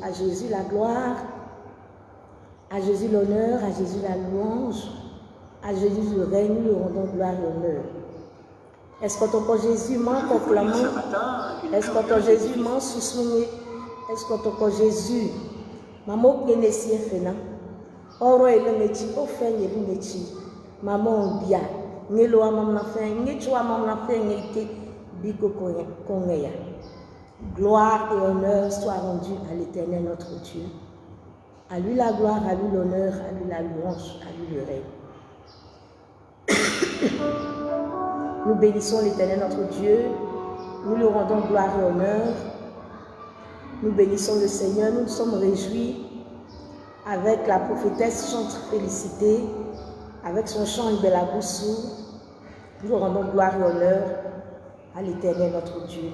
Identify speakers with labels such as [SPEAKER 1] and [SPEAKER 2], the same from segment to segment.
[SPEAKER 1] À Jésus la gloire, à Jésus l'honneur, à Jésus la louange, à Jésus le règne, le rendons gloire et honneur. Est-ce que Jésus m'a proclamé? Est-ce que Jésus m'a soutenu? Est-ce que Jésus m'a moqué de ses fenêtres? Oro ele mechi, ofen yelu mechi. Maman bia, ngelo amamna fe, ngechu amamna fe ngeke bigo kongeya. Gloire et honneur soient rendus à l'Éternel notre Dieu. À lui la gloire, à lui l'honneur, à lui la louange, à lui le règne. Nous bénissons l'Éternel notre Dieu. Nous lui rendons gloire et honneur. Nous bénissons le Seigneur. Nous nous sommes réjouis avec la prophétesse chante félicité, avec son chant Ibelaboussou. Nous rendons gloire et honneur à l'Éternel notre Dieu.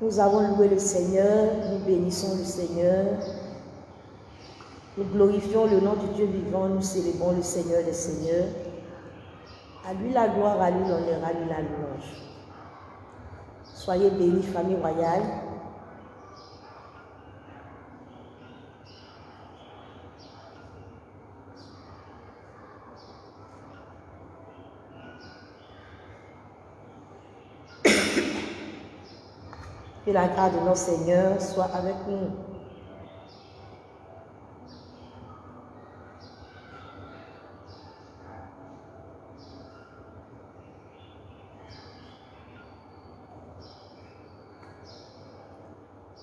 [SPEAKER 1] Nous avons loué le Seigneur, nous bénissons le Seigneur, nous glorifions le nom du Dieu vivant, nous célébrons le Seigneur des Seigneurs. À lui la gloire, à lui l'honneur, à lui la louange. Soyez bénis, famille royale. Que la grâce de notre Seigneur soit avec nous.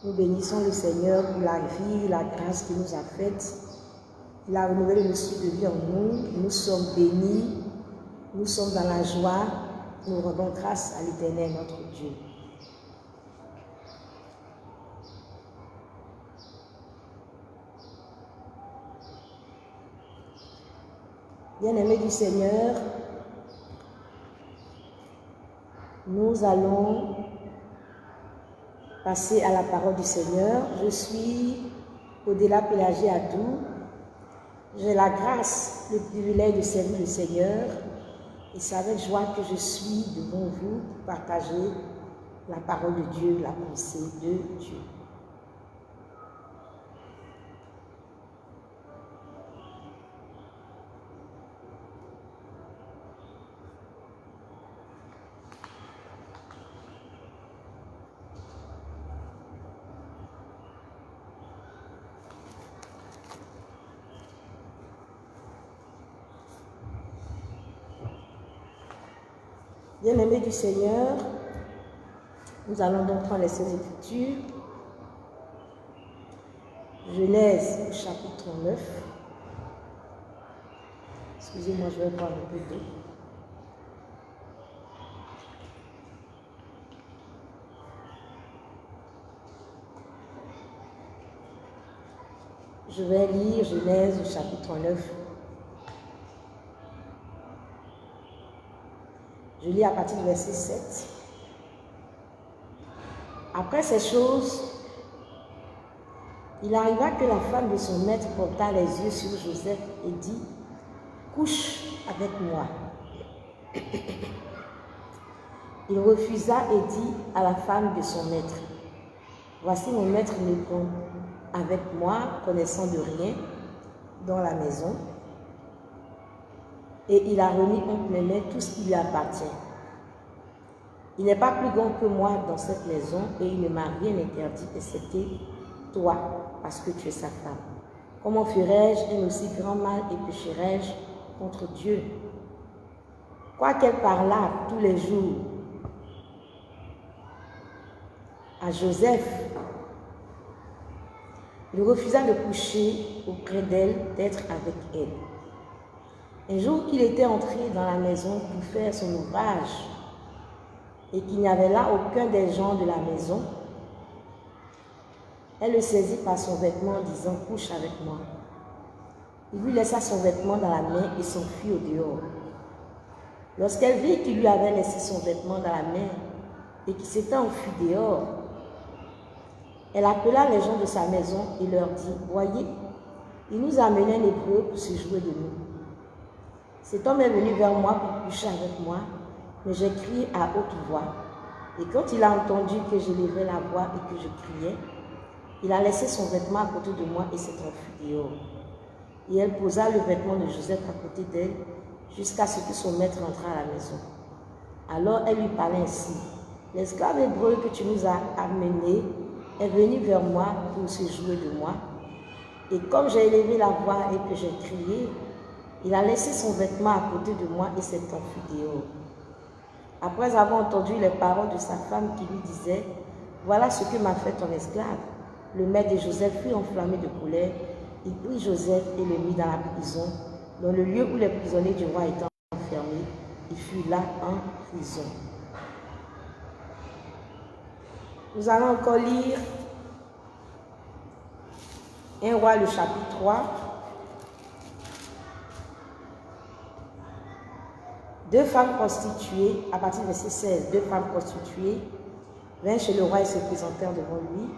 [SPEAKER 1] Nous bénissons le Seigneur pour la vie, la grâce qu'il nous a faite. Il a renouvelé le souffle de vie en nous. Nous sommes bénis. Nous sommes dans la joie. Nous rendons grâce à l'Éternel, notre Dieu. Bien-aimés du Seigneur, nous allons passer à la parole du Seigneur. Je suis Odéla Pélagée Adou. J'ai la grâce, le privilège de servir le Seigneur et c'est avec joie que je suis devant vous pour partager la parole de Dieu, la pensée de Dieu. Bien-aimés du Seigneur, nous allons donc prendre les Saintes Écritures. Genèse, chapitre 9. Excusez-moi, je vais prendre un peu d'eau. Je vais lire Genèse, chapitre 9. Je lis à partir du verset 7. Après ces choses, il arriva que la femme de son maître porta les yeux sur Joseph et dit, « Couche avec moi. » Il refusa et dit à la femme de son maître, « Voici mon maître ne prend avec moi, connaissant de rien, dans la maison. » Et il a remis entre mes mains tout ce qui lui appartient. Il n'est pas plus grand que moi dans cette maison et il ne m'a rien interdit excepté toi, parce que tu es sa femme. Comment ferais-je un aussi grand mal et pécherais-je contre Dieu? Quoiqu'elle parlât tous les jours à Joseph, il refusa de coucher auprès d'elle, d'être avec elle. Un jour qu'il était entré dans la maison pour faire son ouvrage et qu'il n'y avait là aucun des gens de la maison, elle le saisit par son vêtement en disant « Couche avec moi ». Il lui laissa son vêtement dans la main et s'enfuit au dehors. Lorsqu'elle vit qu'il lui avait laissé son vêtement dans la main et qu'il s'était enfui dehors, elle appela les gens de sa maison et leur dit « Voyez, il nous a amené un Hébreu pour se jouer de nous. Cet homme est venu vers moi pour coucher avec moi, mais j'ai crié à haute voix. Et quand il a entendu que je levais la voix et que je criais, il a laissé son vêtement à côté de moi et s'est enfui dehors. Et elle posa le vêtement de Joseph à côté d'elle jusqu'à ce que son maître entrât à la maison. Alors elle lui parlait ainsi. L'esclave hébreu que tu nous as amené est venu vers moi pour se jouer de moi. Et comme j'ai élevé la voix et que j'ai crié, il a laissé son vêtement à côté de moi et s'est enfui dehors. Après avoir entendu les paroles de sa femme qui lui disait, « Voilà ce que m'a fait ton esclave. » Le maître de Joseph fut enflammé de colère. Il prit Joseph et le mit dans la prison, dans le lieu où les prisonniers du roi étaient enfermés. Il fut là en prison. Nous allons encore lire 1 Roi, le chapitre 3. Deux femmes prostituées, à partir du verset 16, deux femmes prostituées vinrent chez le roi et se présentèrent devant lui.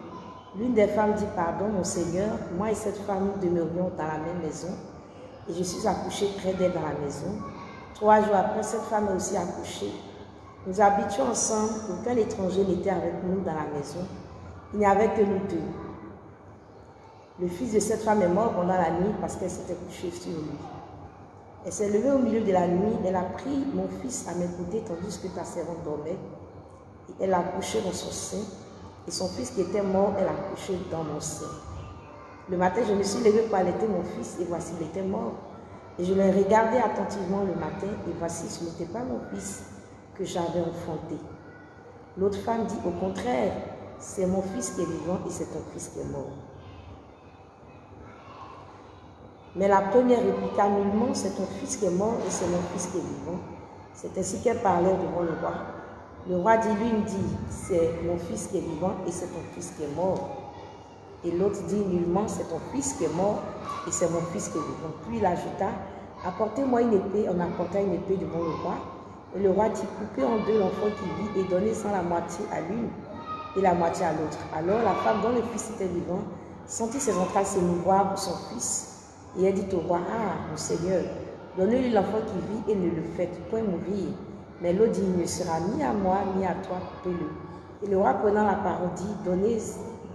[SPEAKER 1] L'une des femmes dit, « Pardon, mon Seigneur, moi et cette femme, nous demeurions dans la même maison, et je suis accouchée près d'elle dans la maison. 3 jours après, cette femme est aussi accouchée. Nous habitions ensemble, aucun étranger n'était avec nous dans la maison. Il n'y avait que nous deux. Le fils de cette femme est mort pendant la nuit parce qu'elle s'était couchée sur lui. Elle s'est levée au milieu de la nuit, elle a pris mon fils à mes côtés tandis que ta servante dormait, et elle l'a couché dans son sein, et son fils qui était mort, elle l'a couché dans mon sein. Le matin, je me suis levée pour allaiter mon fils, et voici, il était mort. Et je l'ai regardé attentivement le matin, et voici, ce n'était pas mon fils que j'avais enfanté. L'autre femme dit, au contraire, c'est mon fils qui est vivant, et c'est ton fils qui est mort. Mais la première répliqua, nullement, c'est ton fils qui est mort et c'est mon fils qui est vivant. C'est ainsi qu'elle parlait devant le roi. Le roi dit, l'une dit, c'est mon fils qui est vivant et c'est ton fils qui est mort. Et l'autre dit, nullement, c'est ton fils qui est mort et c'est mon fils qui est vivant. Puis il ajouta, apportez-moi une épée. On apporta une épée devant le roi. Et le roi dit, coupez en deux l'enfant qui vit et donnez sans la moitié à l'une et la moitié à l'autre. Alors la femme dont le fils était vivant sentit ses entrailles s'émouvoir pour son fils. Et elle dit au roi, ah, mon Seigneur, donnez-lui l'enfant qui vit et ne le faites point mourir. Mais l'autre dit, il ne sera ni à moi ni à toi, coupez-le. Et le roi prenant la parole dit,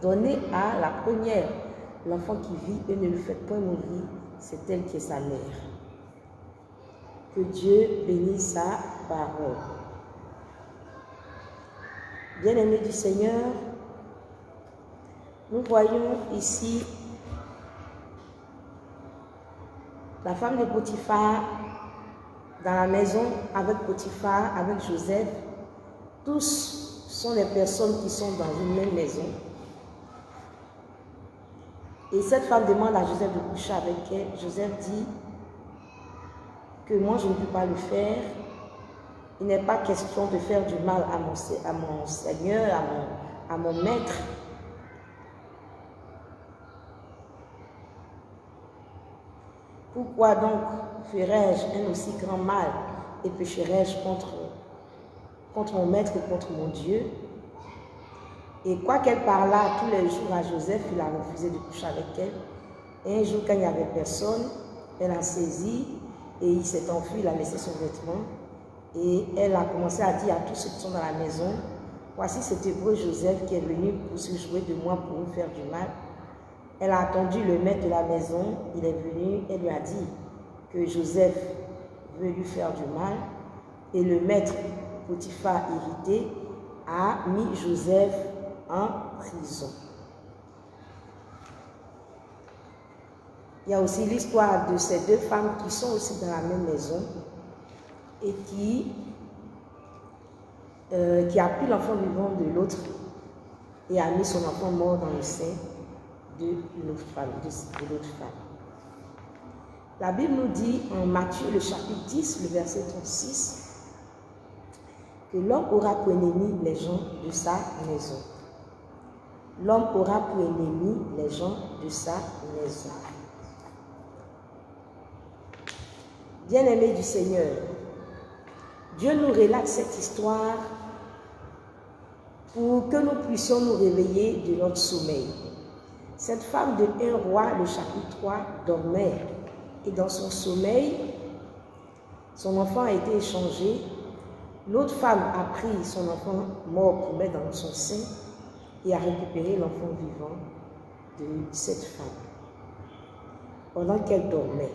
[SPEAKER 1] donnez à la première l'enfant qui vit et ne le faites point mourir, c'est elle qui est sa mère. Que Dieu bénisse sa parole. Bien-aimés du Seigneur, nous voyons ici la femme de Potiphar dans la maison avec Potiphar, avec Joseph. Tous sont des personnes qui sont dans une même maison. Et cette femme demande à Joseph de coucher avec elle. Joseph dit que moi je ne peux pas le faire. Il n'est pas question de faire du mal à mon Seigneur, à mon maître. Pourquoi donc ferais-je un aussi grand mal et pécherais-je contre mon maître et contre mon Dieu? Et quoi qu'elle parlât tous les jours à Joseph, il a refusé de coucher avec elle. Et un jour, quand il n'y avait personne, elle a saisi et il s'est enfui, il a laissé son vêtement. Et elle a commencé à dire à tous ceux qui sont dans la maison, voici cet hébreu Joseph qui est venu pour se jouer de moi pour nous faire du mal. Elle a attendu le maître de la maison, il est venu, elle lui a dit que Joseph veut lui faire du mal. Et le maître, Potiphar irrité, a mis Joseph en prison. Il y a aussi l'histoire de ces deux femmes qui sont aussi dans la même maison et qui a pris l'enfant vivant de l'autre et a mis son enfant mort dans le sein de l'autre femme. La Bible nous dit en Matthieu, le chapitre 10, le verset 36, que l'homme aura pour ennemi les gens de sa maison. L'homme aura pour ennemi les gens de sa maison. Bien-aimés du Seigneur, Dieu nous relate cette histoire pour que nous puissions nous réveiller de notre sommeil. Cette femme de 1 Roi, le chapitre 3, dormait et dans son sommeil, son enfant a été échangé. L'autre femme a pris son enfant mort pour mettre dans son sein et a récupéré l'enfant vivant de cette femme pendant qu'elle dormait.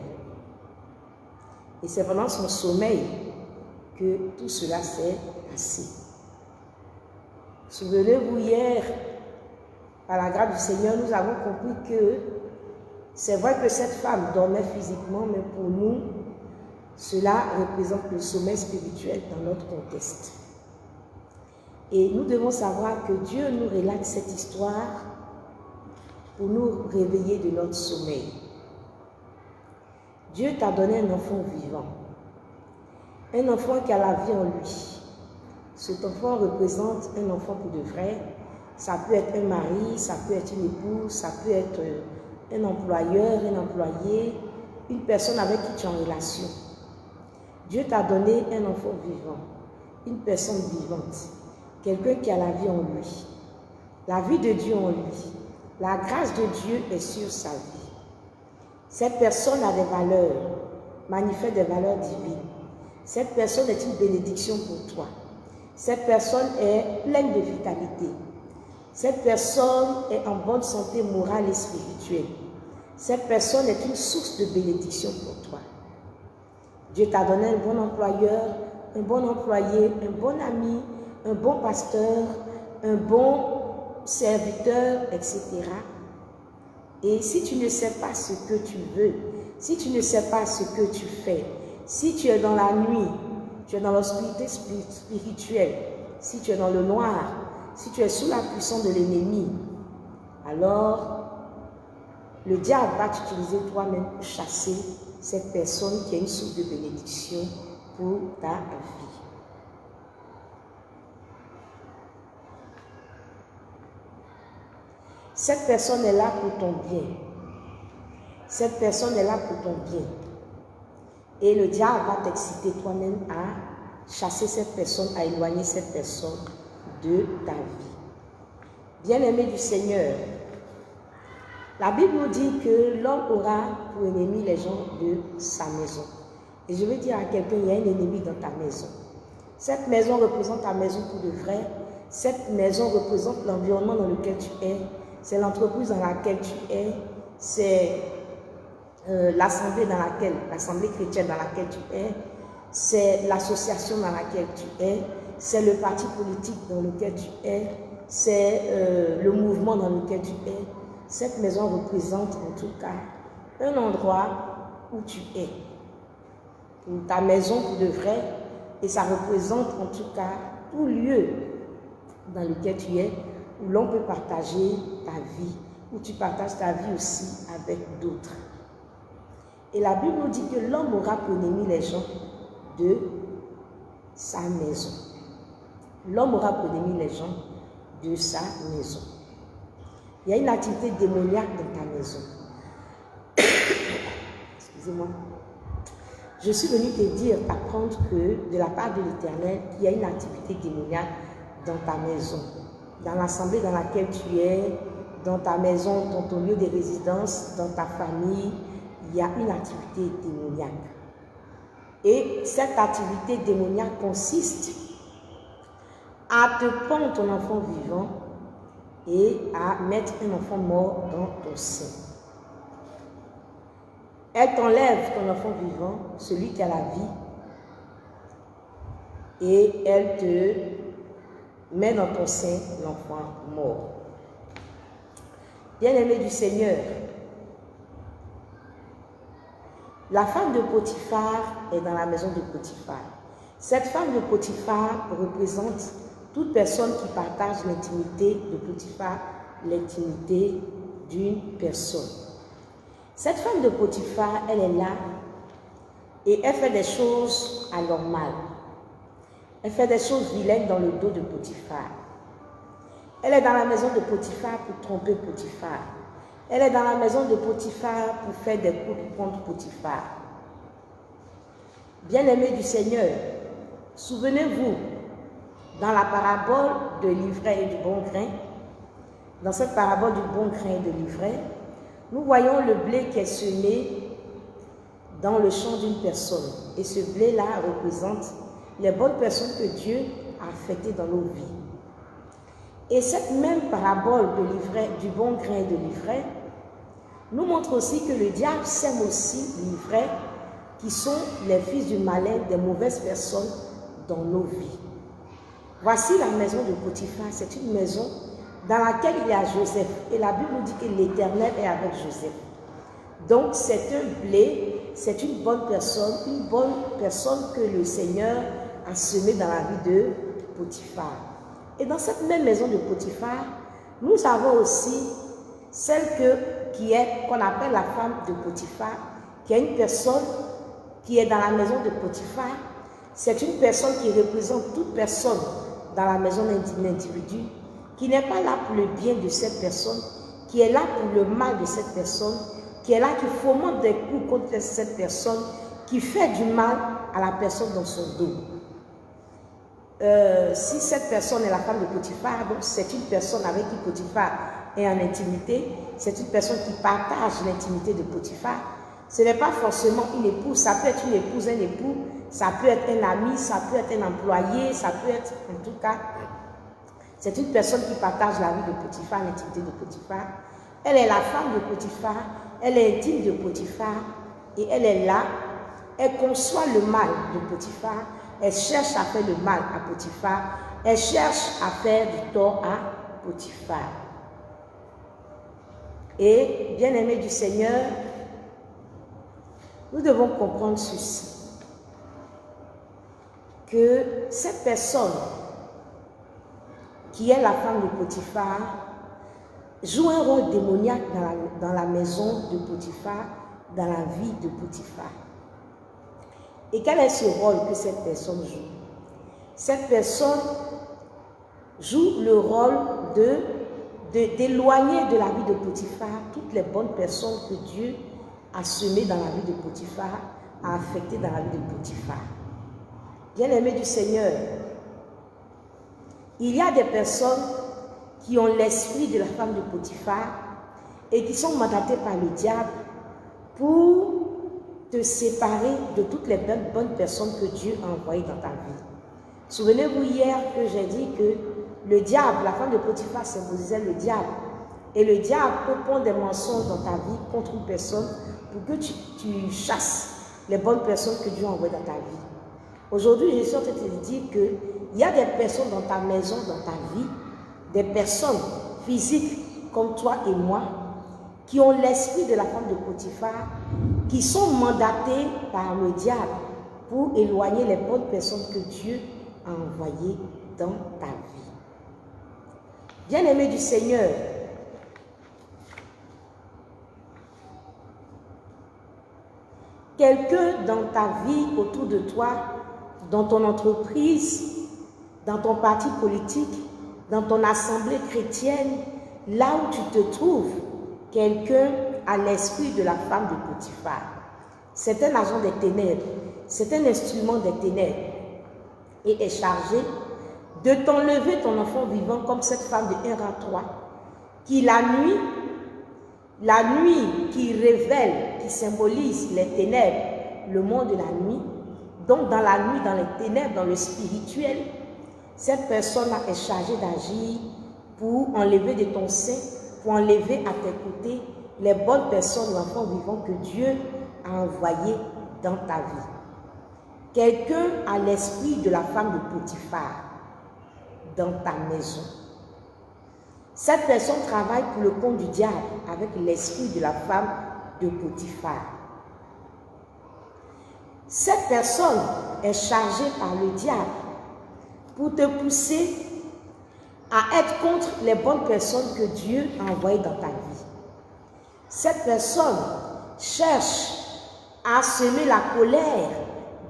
[SPEAKER 1] Et c'est pendant son sommeil que tout cela s'est passé. Souvenez-vous hier, par la grâce du Seigneur, nous avons compris que c'est vrai que cette femme dormait physiquement, mais pour nous, cela représente le sommeil spirituel dans notre contexte. Et nous devons savoir que Dieu nous relate cette histoire pour nous réveiller de notre sommeil. Dieu t'a donné un enfant vivant, un enfant qui a la vie en lui. Cet enfant représente un enfant pour de vrai. Ça peut être un mari, ça peut être une épouse, ça peut être un employeur, un employé, une personne avec qui tu es en relation. Dieu t'a donné un enfant vivant, une personne vivante, quelqu'un qui a la vie en lui, la vie de Dieu en lui. La grâce de Dieu est sur sa vie. Cette personne a des valeurs, manifeste des valeurs divines. Cette personne est une bénédiction pour toi. Cette personne est pleine de vitalité. Cette personne est en bonne santé morale et spirituelle. Cette personne est une source de bénédiction pour toi. Dieu t'a donné un bon employeur, un bon employé, un bon ami, un bon pasteur, un bon serviteur, etc. Et si tu ne sais pas ce que tu veux, si tu ne sais pas ce que tu fais, si tu es dans la nuit, tu es dans l'obscurité spirituelle, si tu es dans le noir, si tu es sous la puissance de l'ennemi, alors le diable va t'utiliser toi-même pour chasser cette personne qui est une source de bénédiction pour ta vie. Cette personne est là pour ton bien. Cette personne est là pour ton bien. Et le diable va t'exciter toi-même à chasser cette personne, à éloigner cette personne de ta vie. Bien-aimé du Seigneur, la Bible nous dit que l'homme aura pour ennemi les gens de sa maison. Et je veux dire à quelqu'un, il y a un ennemi dans ta maison. Cette maison représente ta maison pour de vrai. Cette maison représente l'environnement dans lequel tu es. C'est l'entreprise dans laquelle tu es. C'est l'assemblée chrétienne dans laquelle tu es. C'est l'association dans laquelle tu es. C'est le parti politique dans lequel tu es. C'est le mouvement dans lequel tu es. Cette maison représente en tout cas un endroit où tu es. Ta maison pour de vrai. Et ça représente en tout cas tout lieu dans lequel tu es, où l'on peut partager ta vie, où tu partages ta vie aussi avec d'autres. Et la Bible nous dit que l'homme aura pour ennemi les gens de sa maison. L'homme aura pour ennemi les gens de sa maison. Il y a une activité démoniaque dans ta maison. Excusez-moi. Je suis venue te dire, t'apprendre que de la part de l'Éternel, il y a une activité démoniaque dans ta maison, dans l'assemblée dans laquelle tu es, dans ta maison, dans ton lieu de résidence, dans ta famille, il y a une activité démoniaque. Et cette activité démoniaque consiste à te prendre ton enfant vivant et à mettre un enfant mort dans ton sein. Elle t'enlève ton enfant vivant, celui qui a la vie, et elle te met dans ton sein l'enfant mort. Bien-aimé du Seigneur, la femme de Potiphar est dans la maison de Potiphar. Cette femme de Potiphar représente toute personne qui partage l'intimité de Potiphar, l'intimité d'une personne. Cette femme de Potiphar, elle est là et elle fait des choses anormales. Elle fait des choses vilaines dans le dos de Potiphar. Elle est dans la maison de Potiphar pour tromper Potiphar. Elle est dans la maison de Potiphar pour faire des coups contre Potiphar. Bien-aimés du Seigneur, souvenez-vous, dans la parabole de l'ivraie et du bon grain, dans cette parabole du bon grain et de l'ivraie, nous voyons le blé qui est semé dans le champ d'une personne. Et ce blé-là représente les bonnes personnes que Dieu a faites dans nos vies. Et cette même parabole de l'ivraie, du bon grain et de l'ivraie, nous montre aussi que le diable sème aussi l'ivraie, qui sont les fils du malin, des mauvaises personnes dans nos vies. Voici la maison de Potiphar, c'est une maison dans laquelle il y a Joseph. Et la Bible nous dit que l'Éternel est avec Joseph. Donc c'est un blé, c'est une bonne personne que le Seigneur a semé dans la vie de Potiphar. Et dans cette même maison de Potiphar, nous avons aussi celle qu'on appelle la femme de Potiphar, qui est une personne qui est dans la maison de Potiphar. C'est une personne qui représente toute personne dans la maison d'un individu, qui n'est pas là pour le bien de cette personne, qui est là pour le mal de cette personne, qui est là, qui fomente des coups contre cette personne, qui fait du mal à la personne dans son dos. Si cette personne est la femme de Potiphar, donc c'est une personne avec qui Potiphar est en intimité, c'est une personne qui partage l'intimité de Potiphar. Ce n'est pas forcément une épouse, ça peut être une épouse, un époux, ça peut être un ami, ça peut être un employé, ça peut être, en tout cas, c'est une personne qui partage la vie de Potiphar, l'intimité de Potiphar. Elle est la femme de Potiphar, elle est intime de Potiphar et elle est là, elle conçoit le mal de Potiphar, elle cherche à faire le mal à Potiphar, elle cherche à faire du tort à Potiphar. Et, bien-aimés du Seigneur, nous devons comprendre ceci, que cette personne qui est la femme de Potiphar joue un rôle démoniaque dans la maison de Potiphar, dans la vie de Potiphar. Et quel est ce rôle que cette personne joue? Cette personne joue le rôle d'éloigner de la vie de Potiphar toutes les bonnes personnes que Dieu a semées dans la vie de Potiphar, a affectées dans la vie de Potiphar. Bien-aimés du Seigneur, il y a des personnes qui ont l'esprit de la femme de Potiphar et qui sont mandatées par le diable pour te séparer de toutes les bonnes personnes que Dieu a envoyées dans ta vie. Souvenez-vous hier que j'ai dit que le diable, la femme de Potiphar symbolisait le diable. Et le diable peut prendre des mensonges dans ta vie contre une personne pour que tu chasses les bonnes personnes que Dieu a envoyées dans ta vie. Aujourd'hui, je suis en train de te dire qu'il y a des personnes dans ta maison, dans ta vie, des personnes physiques comme toi et moi, qui ont l'esprit de la femme de Potiphar, qui sont mandatées par le diable pour éloigner les bonnes personnes que Dieu a envoyées dans ta vie. Bien-aimé du Seigneur, quelqu'un dans ta vie, autour de toi, dans ton entreprise, dans ton parti politique, dans ton assemblée chrétienne, là où tu te trouves, quelqu'un a l'esprit de la femme de Potiphar. C'est un agent des ténèbres, c'est un instrument des ténèbres et est chargé de t'enlever ton enfant vivant comme cette femme de 1 rang 3 qui la nuit qui révèle, qui symbolise les ténèbres, le monde de la nuit. Donc dans la nuit, dans les ténèbres, dans le spirituel, cette personne-là est chargée d'agir pour enlever de ton sein, pour enlever à tes côtés les bonnes personnes, l'enfant vivant que Dieu a envoyé dans ta vie. Quelqu'un a l'esprit de la femme de Potiphar dans ta maison. Cette personne travaille pour le compte du diable avec l'esprit de la femme de Potiphar. Cette personne est chargée par le diable pour te pousser à être contre les bonnes personnes que Dieu a envoyées dans ta vie. Cette personne cherche à semer la colère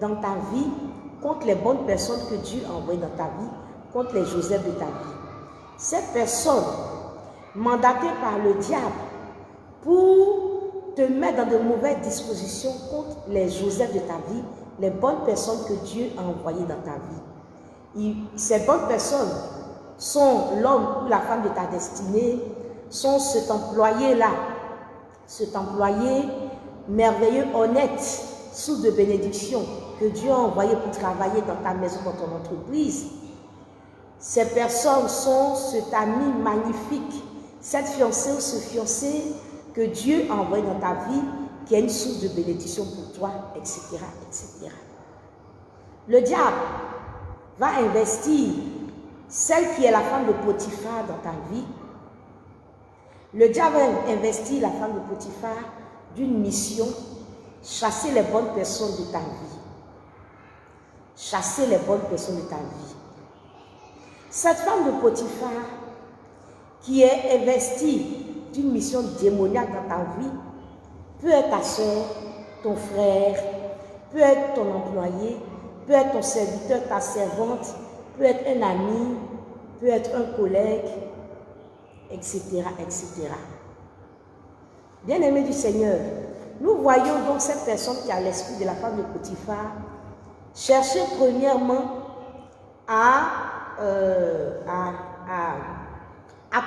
[SPEAKER 1] dans ta vie contre les bonnes personnes que Dieu a envoyées dans ta vie, contre les Joseph de ta vie. Cette personne, mandatée par le diable pour te mettre dans de mauvaises dispositions contre les Joseph de ta vie, les bonnes personnes que Dieu a envoyées dans ta vie. Ces bonnes personnes sont l'homme ou la femme de ta destinée, sont cet employé-là, cet employé merveilleux, honnête, sous de bénédictions que Dieu a envoyé pour travailler dans ta maison, dans ton entreprise. Ces personnes sont cet ami magnifique, cette fiancée ou ce fiancé que Dieu a envoyé dans ta vie, qui est une source de bénédiction pour toi, etc., etc. Le diable va investir celle qui est la femme de Potiphar dans ta vie Le diable a investi la femme de Potiphar d'une mission, chasser les bonnes personnes de ta vie. Chasser les bonnes personnes de ta vie. Cette femme de Potiphar qui est investie d'une mission démoniaque dans ta vie peut être ta soeur, ton frère, peut être ton employé, peut être ton serviteur, ta servante, peut être un ami, peut être un collègue, etc., etc. Bien-aimés du Seigneur, nous voyons donc cette personne qui a l'esprit de la femme de Potiphar chercher premièrement à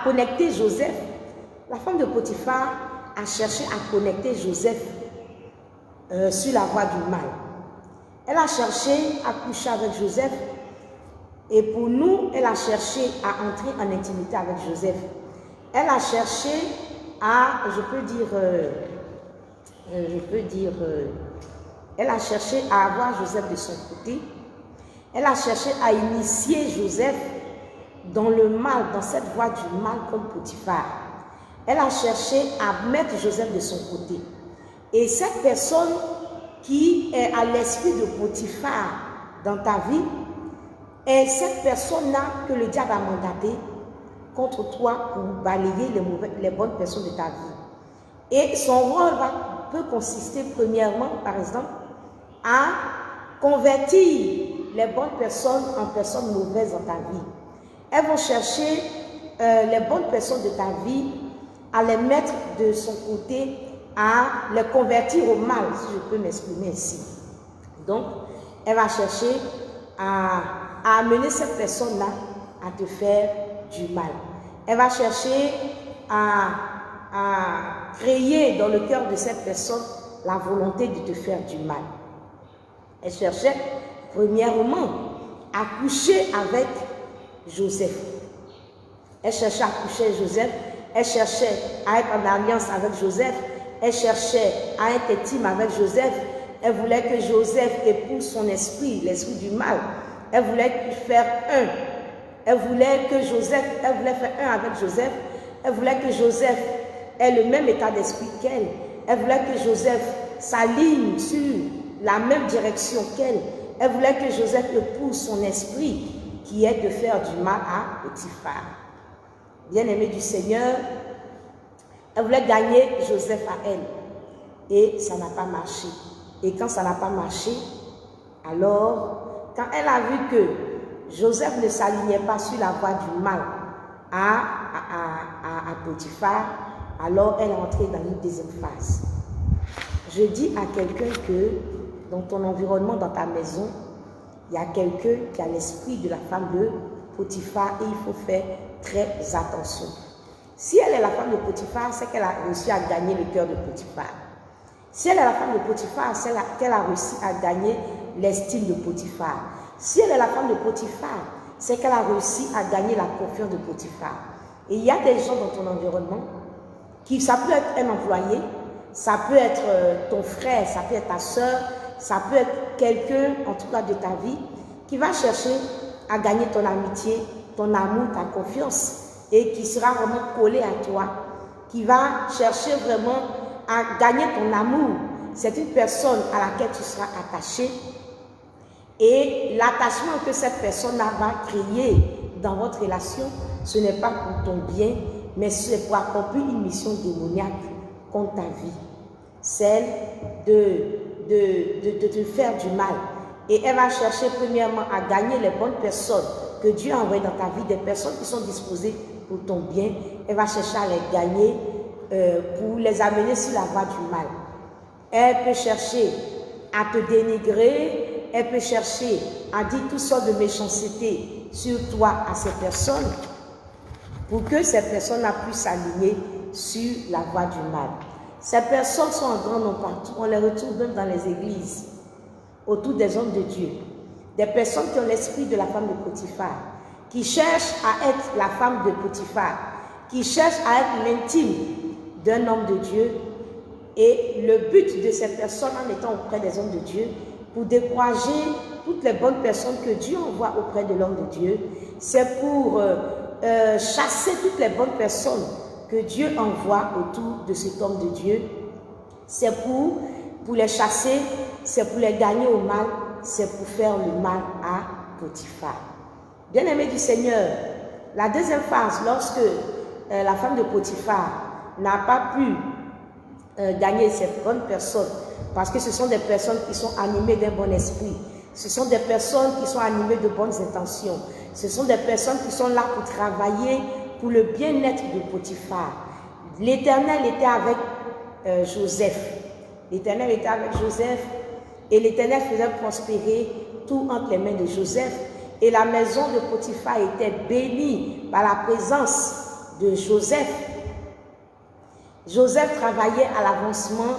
[SPEAKER 1] connecter Joseph. La femme de Potiphar a cherché à connecter Joseph sur la voie du mal. Elle a cherché à coucher avec Joseph et pour nous, elle a cherché à entrer en intimité avec Joseph. Elle a cherché à, elle a cherché à avoir Joseph de son côté. Elle a cherché à initier Joseph dans le mal, dans cette voie du mal comme Potiphar. Elle a cherché à mettre Joseph de son côté. Et cette personne qui est à l'esprit de Potiphar dans ta vie est cette personne-là que le diable a mandaté contre toi pour balayer les bonnes personnes de ta vie. Et son rôle peut consister premièrement, par exemple, à convertir les bonnes personnes en personnes mauvaises dans ta vie. Elles vont chercher les bonnes personnes de ta vie à les mettre de son côté, à les convertir au mal, si je peux m'exprimer ainsi. Donc, elle va chercher à amener cette personne-là à te faire du mal. Elle va chercher à créer dans le cœur de cette personne la volonté de te faire du mal. Elle cherchait premièrement à coucher avec Joseph. Elle cherchait à coucher avec Joseph. Elle cherchait à être en alliance avec Joseph. Elle cherchait à être intime avec Joseph. Elle voulait que Joseph épouse son esprit, l'esprit du mal. Elle voulait faire un. Elle voulait faire un avec Joseph. Elle voulait que Joseph ait le même état d'esprit qu'elle. Elle voulait que Joseph s'aligne sur la même direction qu'elle. Elle voulait que Joseph épouse son esprit, qui est de faire du mal à Potiphar. Bien-aimé du Seigneur, elle voulait gagner Joseph à elle. Et ça n'a pas marché. Et quand ça n'a pas marché, alors, quand elle a vu que Joseph ne s'alignait pas sur la voie du mal à Potiphar, alors elle est entrée dans une deuxième phase. Je dis à quelqu'un que dans ton environnement, dans ta maison, il y a quelqu'un qui a l'esprit de la femme de Potiphar et il faut faire très attention. Si elle est la femme de Potiphar, c'est qu'elle a réussi à gagner le cœur de Potiphar. Si elle est la femme de Potiphar, c'est qu'elle a réussi à gagner l'estime de Potiphar. Si elle est la femme de Potiphar, c'est qu'elle a réussi à gagner la confiance de Potiphar. Et il y a des gens dans ton environnement ça peut être un employé, ça peut être ton frère, ça peut être ta soeur, ça peut être quelqu'un, en tout cas de ta vie, qui va chercher à gagner ton amitié, ton amour, ta confiance, et qui sera vraiment collé à toi, qui va chercher vraiment à gagner ton amour. C'est une personne à laquelle tu seras attaché, et l'attachement que cette personne va créer dans votre relation, ce n'est pas pour ton bien, mais c'est pour accomplir une mission démoniaque contre ta vie, celle de te faire du mal. Et elle va chercher premièrement à gagner les bonnes personnes que Dieu a envoyées dans ta vie, des personnes qui sont disposées pour ton bien. Elle va chercher à les gagner pour les amener sur la voie du mal. Elle peut chercher à te dénigrer, elle peut chercher à dire toutes sortes de méchanceté sur toi à ces personnes pour que ces personnes puissent s'aligner sur la voie du mal. Ces personnes sont en grand nombre partout, on les retrouve même dans les églises, autour des hommes de Dieu. Des personnes qui ont l'esprit de la femme de Potiphar, qui cherchent à être la femme de Potiphar, qui cherchent à être l'intime d'un homme de Dieu. Et le but de ces personnes en étant auprès des hommes de Dieu, pour décourager toutes les bonnes personnes que Dieu envoie auprès de l'homme de Dieu, c'est pour chasser toutes les bonnes personnes que Dieu envoie autour de cet homme de Dieu, c'est pour les chasser, c'est pour les gagner au mal, c'est pour faire le mal à Potiphar. Bien-aimé du Seigneur, la deuxième phase, lorsque la femme de Potiphar n'a pas pu gagner cette bonne personne, parce que ce sont des personnes qui sont animées d'un bon esprit, ce sont des personnes qui sont animées de bonnes intentions, ce sont des personnes qui sont là pour travailler pour le bien-être de Potiphar. L'Éternel était avec Joseph. L'Éternel était avec Joseph et l'Éternel faisait prospérer tout entre les mains de Joseph. Et la maison de Potiphar était bénie par la présence de Joseph. Joseph travaillait à l'avancement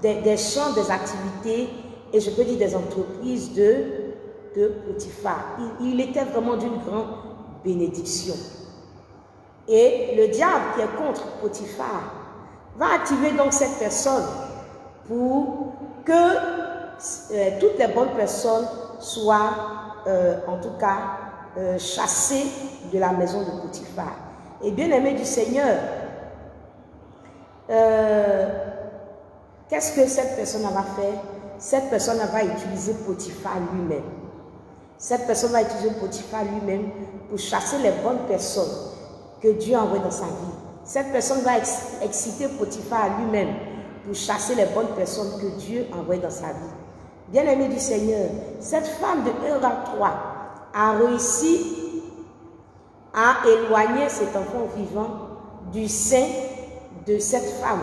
[SPEAKER 1] des champs, des activités et je peux dire des entreprises de Potiphar. Il était vraiment d'une grande bénédiction. Et le diable qui est contre Potiphar va activer donc cette personne pour que toutes les bonnes personnes soient en tout cas chassées de la maison de Potiphar. Et bien aimé du Seigneur, qu'est-ce que cette personne va faire? Cette personne va utiliser Potiphar lui-même. Cette personne va utiliser Potiphar lui-même pour chasser les bonnes personnes que Dieu a envoyées dans sa vie. Cette personne va exciter Potiphar lui-même pour chasser les bonnes personnes que Dieu a envoyées dans sa vie. Bien-aimé du Seigneur, cette femme de 1-3 a réussi à éloigner cet enfant vivant du sein de cette femme.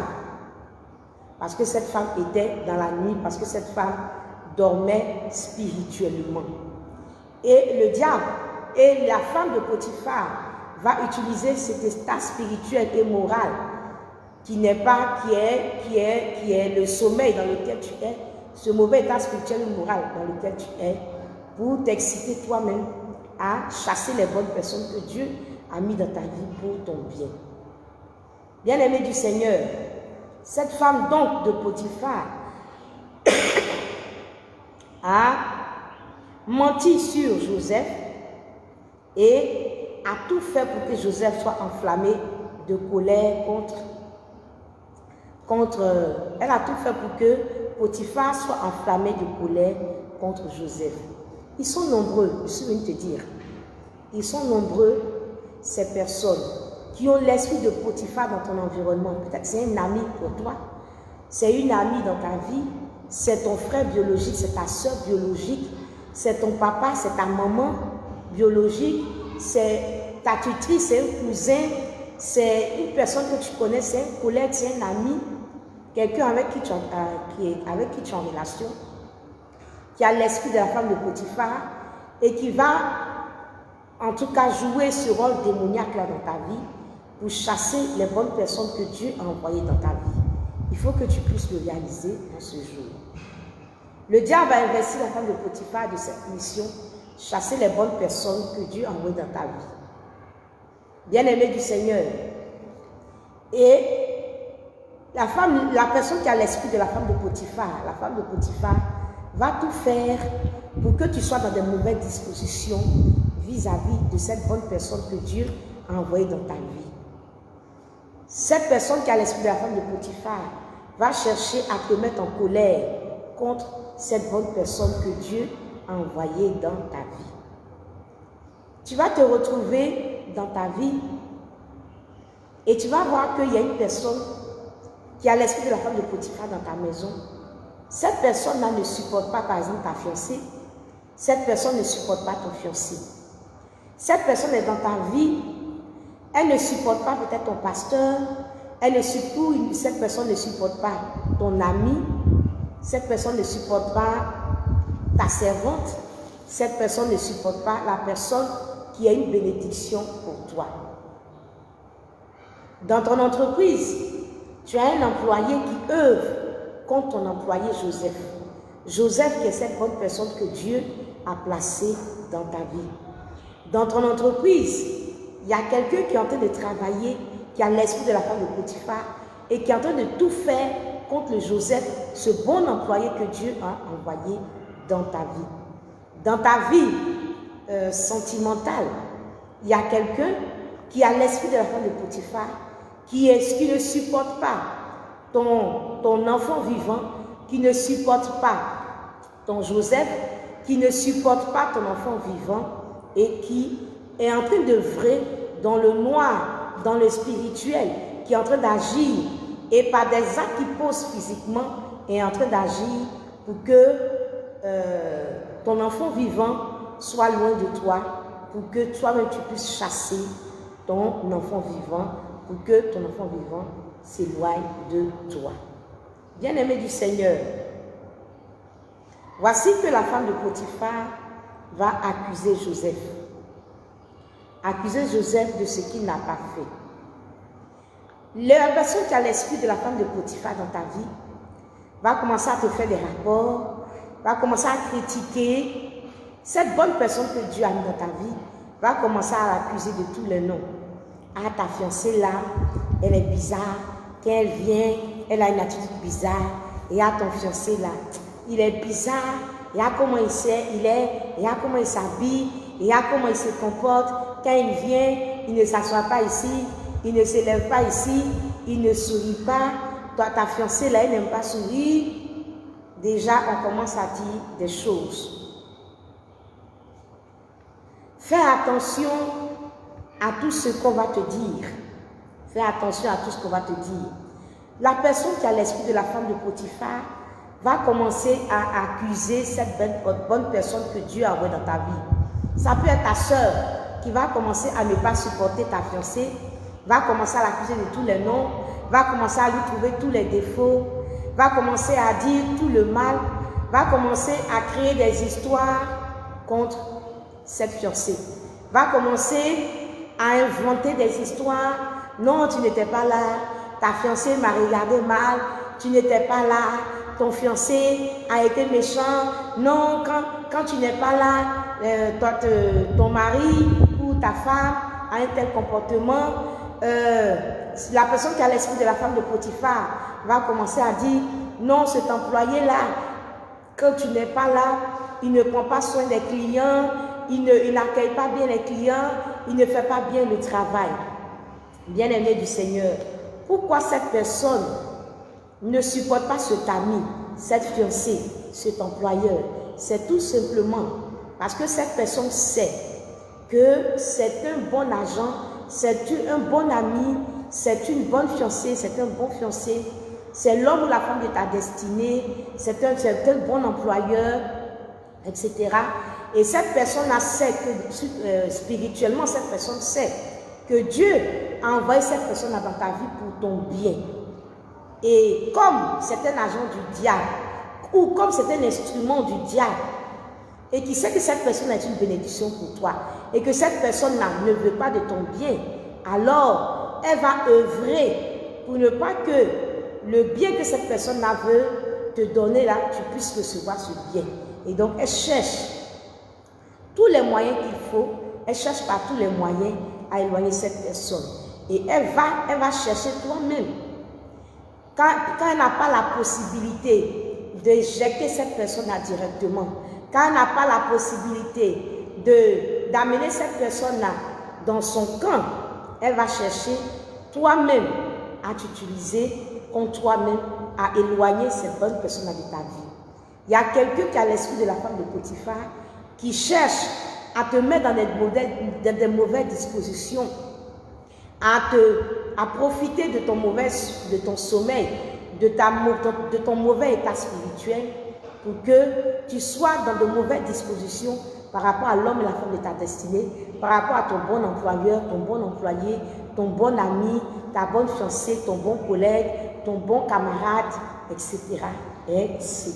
[SPEAKER 1] Parce que cette femme était dans la nuit, parce que cette femme dormait spirituellement. Et le diable et la femme de Potiphar va utiliser cet état spirituel et moral qui est le sommeil dans lequel tu es, ce mauvais état spirituel et moral dans lequel tu es, pour t'exciter toi-même à chasser les bonnes personnes que Dieu a mis dans ta vie pour ton bien. Bien-aimé du Seigneur, cette femme donc de Potiphar a menti sur Joseph et a tout fait pour que Joseph soit enflammé de colère elle a tout fait pour que Potiphar soit enflammé de colère contre Joseph. Ils sont nombreux, je suis venu te dire, ils sont nombreux ces personnes qui ont l'esprit de Potiphar dans ton environnement. Peut-être c'est un ami pour toi, c'est une amie dans ta vie, c'est ton frère biologique, c'est ta soeur biologique, c'est ton papa, c'est ta maman biologique, c'est ta tutrice, c'est un cousin, c'est une personne que tu connais, c'est un collègue, c'est un ami, quelqu'un avec qui tu es en relation, qui a l'esprit de la femme de Potiphar et qui va en tout cas jouer ce rôle démoniaque là dans ta vie pour chasser les bonnes personnes que Dieu a envoyées dans ta vie. Il faut que tu puisses le réaliser en ce jour. Le diable a investi la femme de Potiphar de cette mission, chasser les bonnes personnes que Dieu a envoyées dans ta vie. Bien-aimé du Seigneur. Et la personne qui a l'esprit de la femme de Potiphar, la femme de Potiphar, va tout faire pour que tu sois dans de mauvaises dispositions vis-à-vis de cette bonne personne que Dieu a envoyée dans ta vie. Cette personne qui a l'esprit de la femme de Potiphar va chercher à te mettre en colère contre cette bonne personne que Dieu a envoyée dans ta vie. Tu vas te retrouver dans ta vie et tu vas voir qu'il y a une personne qui a l'esprit de la femme de Potiphar dans ta maison. Cette personne-là ne supporte pas, par exemple, ta fiancée. Cette personne ne supporte pas ton fiancé. Cette personne est dans ta vie. Elle ne supporte pas peut-être ton pasteur. Cette personne ne supporte pas ton ami. Cette personne ne supporte pas ta servante. Cette personne ne supporte pas la personne qui a une bénédiction pour toi. Dans ton entreprise, tu as un employé qui œuvre contre ton employé Joseph. Joseph qui est cette bonne personne que Dieu a placée dans ta vie. Dans ton entreprise, il y a quelqu'un qui est en train de travailler, qui a l'esprit de la femme de Potiphar et qui est en train de tout faire contre le Joseph, ce bon employé que Dieu a envoyé dans ta vie. Dans ta vie sentimentale, il y a quelqu'un qui a l'esprit de la femme de Potiphar, qui ne supporte pas ton enfant vivant, qui ne supporte pas ton Joseph, qui ne supporte pas ton enfant vivant et qui est en train d'œuvrer dans le noir, dans le spirituel, qui est en train d'agir et par des actes qui posent physiquement, est en train d'agir pour que ton enfant vivant soit loin de toi, pour que toi-même tu puisses chasser ton enfant vivant, pour que ton enfant vivant s'éloigne de toi. Bien-aimé du Seigneur, voici que la femme de Potiphar va accuser Joseph. Accuser Joseph de ce qu'il n'a pas fait. La personne qui a l'esprit de la femme de Potiphar dans ta vie va commencer à te faire des rapports, va commencer à critiquer. Cette bonne personne que Dieu a mis dans ta vie va commencer à l'accuser de tous les noms. Ah, ta fiancée là, elle est bizarre. Quand elle vient, elle a une attitude bizarre. Et à ton fiancé là, il est bizarre. Et à comment il est, et à comment il s'habille, et à comment il se comporte. Quand il vient, il ne s'assoit pas ici, il ne se lève pas ici, il ne sourit pas. Toi, ta fiancée là, elle n'aime pas sourire. Déjà, on commence à dire des choses. Fais attention à tout ce qu'on va te dire. Fais attention à tout ce qu'on va te dire. La personne qui a l'esprit de la femme de Potiphar va commencer à accuser cette bonne personne que Dieu a envoyée dans ta vie. Ça peut être ta soeur qui va commencer à ne pas supporter ta fiancée, va commencer à l'accuser de tous les noms, va commencer à lui trouver tous les défauts, va commencer à dire tout le mal, va commencer à créer des histoires contre cette fiancée, va commencer à inventer des histoires. Non, tu n'étais pas là, ta fiancée m'a regardé mal, tu n'étais pas là, ton fiancé a été méchant. Non, quand tu n'es pas là, ton mari ou ta femme a un tel comportement. La personne qui a l'esprit de la femme de Potiphar va commencer à dire, non, cet employé-là, quand tu n'es pas là, il ne prend pas soin des clients, il n'accueille pas bien les clients, il ne fait pas bien le travail. Bien-aimé du Seigneur, pourquoi cette personne ne supporte pas cet ami, cette fiancée, cet employeur? C'est tout simplement parce que cette personne sait que c'est un bon agent, c'est un bon ami, c'est une bonne fiancée, c'est un bon fiancé, c'est l'homme ou la femme de ta destinée, c'est un bon employeur, etc. Et cette personne-là sait que spirituellement, cette personne sait que Dieu a envoyé cette personne dans ta vie pour ton bien. Et comme c'est un agent du diable, ou comme c'est un instrument du diable, et qui sait que cette personne est une bénédiction pour toi, et que cette personne-là ne veut pas de ton bien, alors elle va œuvrer pour ne pas que le bien que cette personne-là veut te donner là, tu puisses recevoir ce bien. Et donc elle cherche tous les moyens qu'il faut, elle cherche par tous les moyens à éloigner cette personne. Et elle va chercher toi-même. Quand elle n'a pas la possibilité d'éjecter cette personne-là directement, quand elle n'a pas la possibilité d'amener cette personne-là dans son camp, elle va chercher toi-même à t'utiliser contre toi-même, à éloigner cette bonne personne-là de ta vie. Il y a quelqu'un qui a l'esprit de la femme de Potiphar qui cherche à te mettre dans des mauvaises dispositions, à profiter de ton sommeil, de ton mauvais état spirituel, pour que tu sois dans de mauvaises dispositions par rapport à l'homme et la femme de ta destinée, par rapport à ton bon employeur, ton bon employé, ton bon ami, ta bonne fiancée, ton bon collègue, ton bon camarade, etc., etc.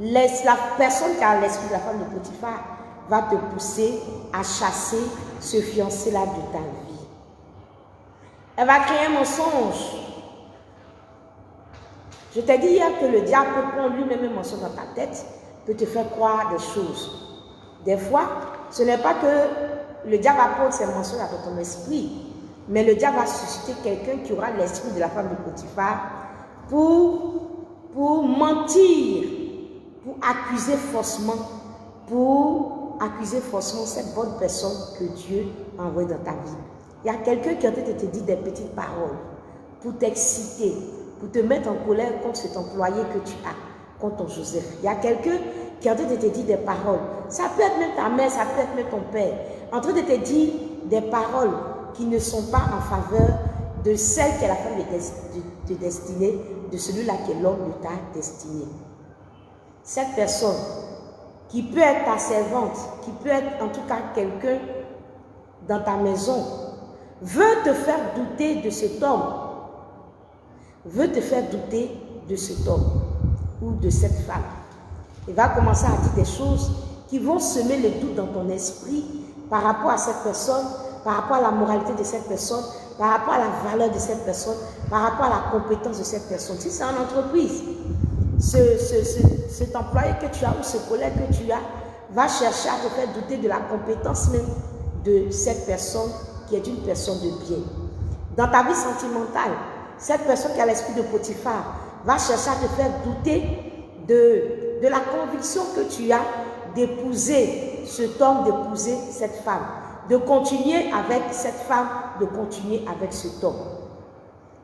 [SPEAKER 1] La personne qui a l'esprit de la femme de Potiphar va te pousser à chasser ce fiancé-là de ta vie. Elle va créer un mensonge. Je t'ai dit hier que le diable peut prendre lui-même un mensonge dans ta tête, peut te faire croire des choses. Des fois, ce n'est pas que le diable va prendre ces mensonges dans ton esprit, mais le diable va susciter quelqu'un qui aura l'esprit de la femme de Potiphar pour mentir, pour accuser faussement cette bonne personne que Dieu a envoyée dans ta vie. Il y a quelqu'un qui est en train de te dire des petites paroles pour t'exciter, pour te mettre en colère contre cet employé que tu as, contre ton Joseph. Il y a quelqu'un qui est en train de te dire des paroles. Ça peut être même ta mère, ça peut être même ton père. En train de te dire des paroles qui ne sont pas en faveur de celle qui est la femme de destinée, de celui-là qui est l'homme de ta destinée. Cette personne qui peut être ta servante, qui peut être en tout cas quelqu'un dans ta maison, veut te faire douter de cet homme, veut te faire douter de cet homme ou de cette femme. Il va commencer à dire des choses qui vont semer le doute dans ton esprit par rapport à cette personne, par rapport à la moralité de cette personne, par rapport à la valeur de cette personne, par rapport à la compétence de cette personne. Si c'est en entreprise, cet employé que tu as ou ce collègue que tu as va chercher à te faire douter de la compétence même de cette personne qui est une personne de bien. Dans ta vie sentimentale, cette personne qui a l'esprit de Potiphar va chercher à te faire douter de la conviction que tu as d'épouser cet homme, d'épouser cette femme, de continuer avec cette femme, de continuer avec cet homme.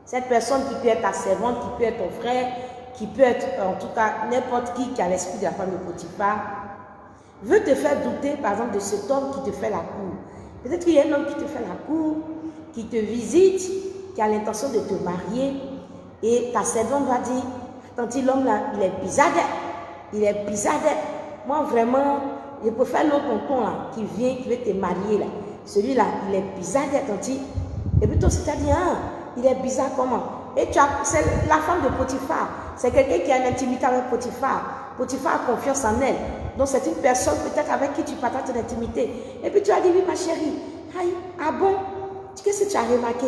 [SPEAKER 1] Cette personne qui peut être ta servante, qui peut être ton frère, qui peut être en tout cas n'importe qui a l'esprit de la femme de Potiphar, veut te faire douter par exemple de cet homme qui te fait la cour. Peut-être qu'il y a un homme qui te fait la cour, qui te visite, qui a l'intention de te marier, et ta servante va dire, tant l'homme là, il est bizarre, il est bizarre. Moi vraiment, je préfère l'autre tonton là, qui vient, qui veut te marier là. Celui-là, il est bizarre, tanti. Et puis toi, tu t'as dit, ah, il est bizarre comment? Et c'est la femme de Potiphar. C'est quelqu'un qui a une intimité avec Potiphar. Potiphar a confiance en elle. Donc c'est une personne peut-être avec qui tu partages ton intimité. Et puis tu as dit, oui ma chérie, aïe, ah bon? Qu'est-ce que tu as remarqué?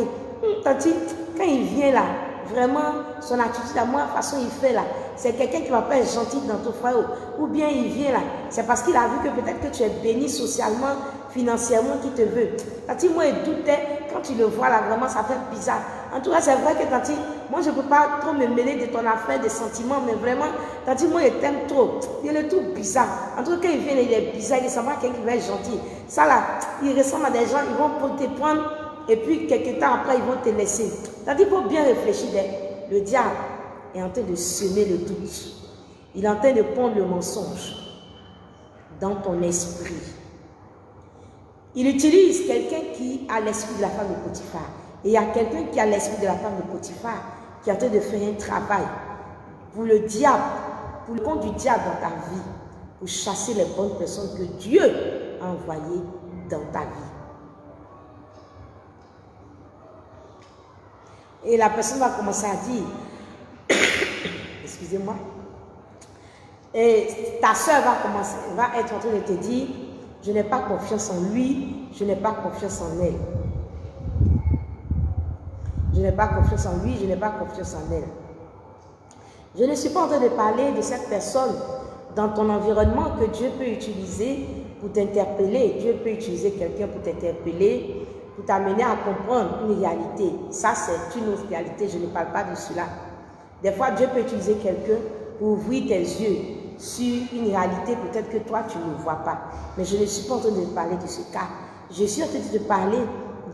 [SPEAKER 1] Tanti, quand il vient là, vraiment, son attitude, la moi, façon il fait là, c'est quelqu'un qui va pas être gentil dans ton foyer. Ou bien il vient là, c'est parce qu'il a vu que peut-être que tu es béni socialement, financièrement, qu'il te veut. Tanti, moi, il doutait, quand tu le vois là, vraiment, ça fait bizarre. En tout cas, c'est vrai que Tanti, moi, je ne peux pas trop me mêler de ton affaire, des sentiments, mais vraiment, Tanti, moi, il t'aime trop. Il est tout bizarre. En tout cas, quand il vient, il est bizarre, il ressemble à quelqu'un qui va être gentil. Ça là, il ressemble à des gens, ils vont te prendre, et puis, quelques temps après, ils vont te laisser. Tanti, il faut bien réfléchir. Le diable est en train de semer le doute. Il est en train de pondre le mensonge dans ton esprit. Il utilise quelqu'un qui a l'esprit de la femme de Potiphar. Et il y a quelqu'un qui a l'esprit de la femme de Potiphar qui est en train de faire un travail pour le diable, pour le compte du diable dans ta vie, pour chasser les bonnes personnes que Dieu a envoyées dans ta vie. Et la personne va commencer à dire, excusez-moi, et ta soeur va être en train de te dire, je n'ai pas confiance en lui, je n'ai pas confiance en elle. Je n'ai pas confiance en lui, je n'ai pas confiance en elle. Je ne suis pas en train de parler de cette personne dans ton environnement que Dieu peut utiliser pour t'interpeller. Dieu peut utiliser quelqu'un pour t'interpeller, pour t'amener à comprendre une réalité. Ça, c'est une autre réalité, je ne parle pas de cela. Des fois, Dieu peut utiliser quelqu'un pour ouvrir tes yeux sur une réalité peut-être que toi, tu ne vois pas. Mais je ne suis pas en train de parler de ce cas. Je suis en train de te parler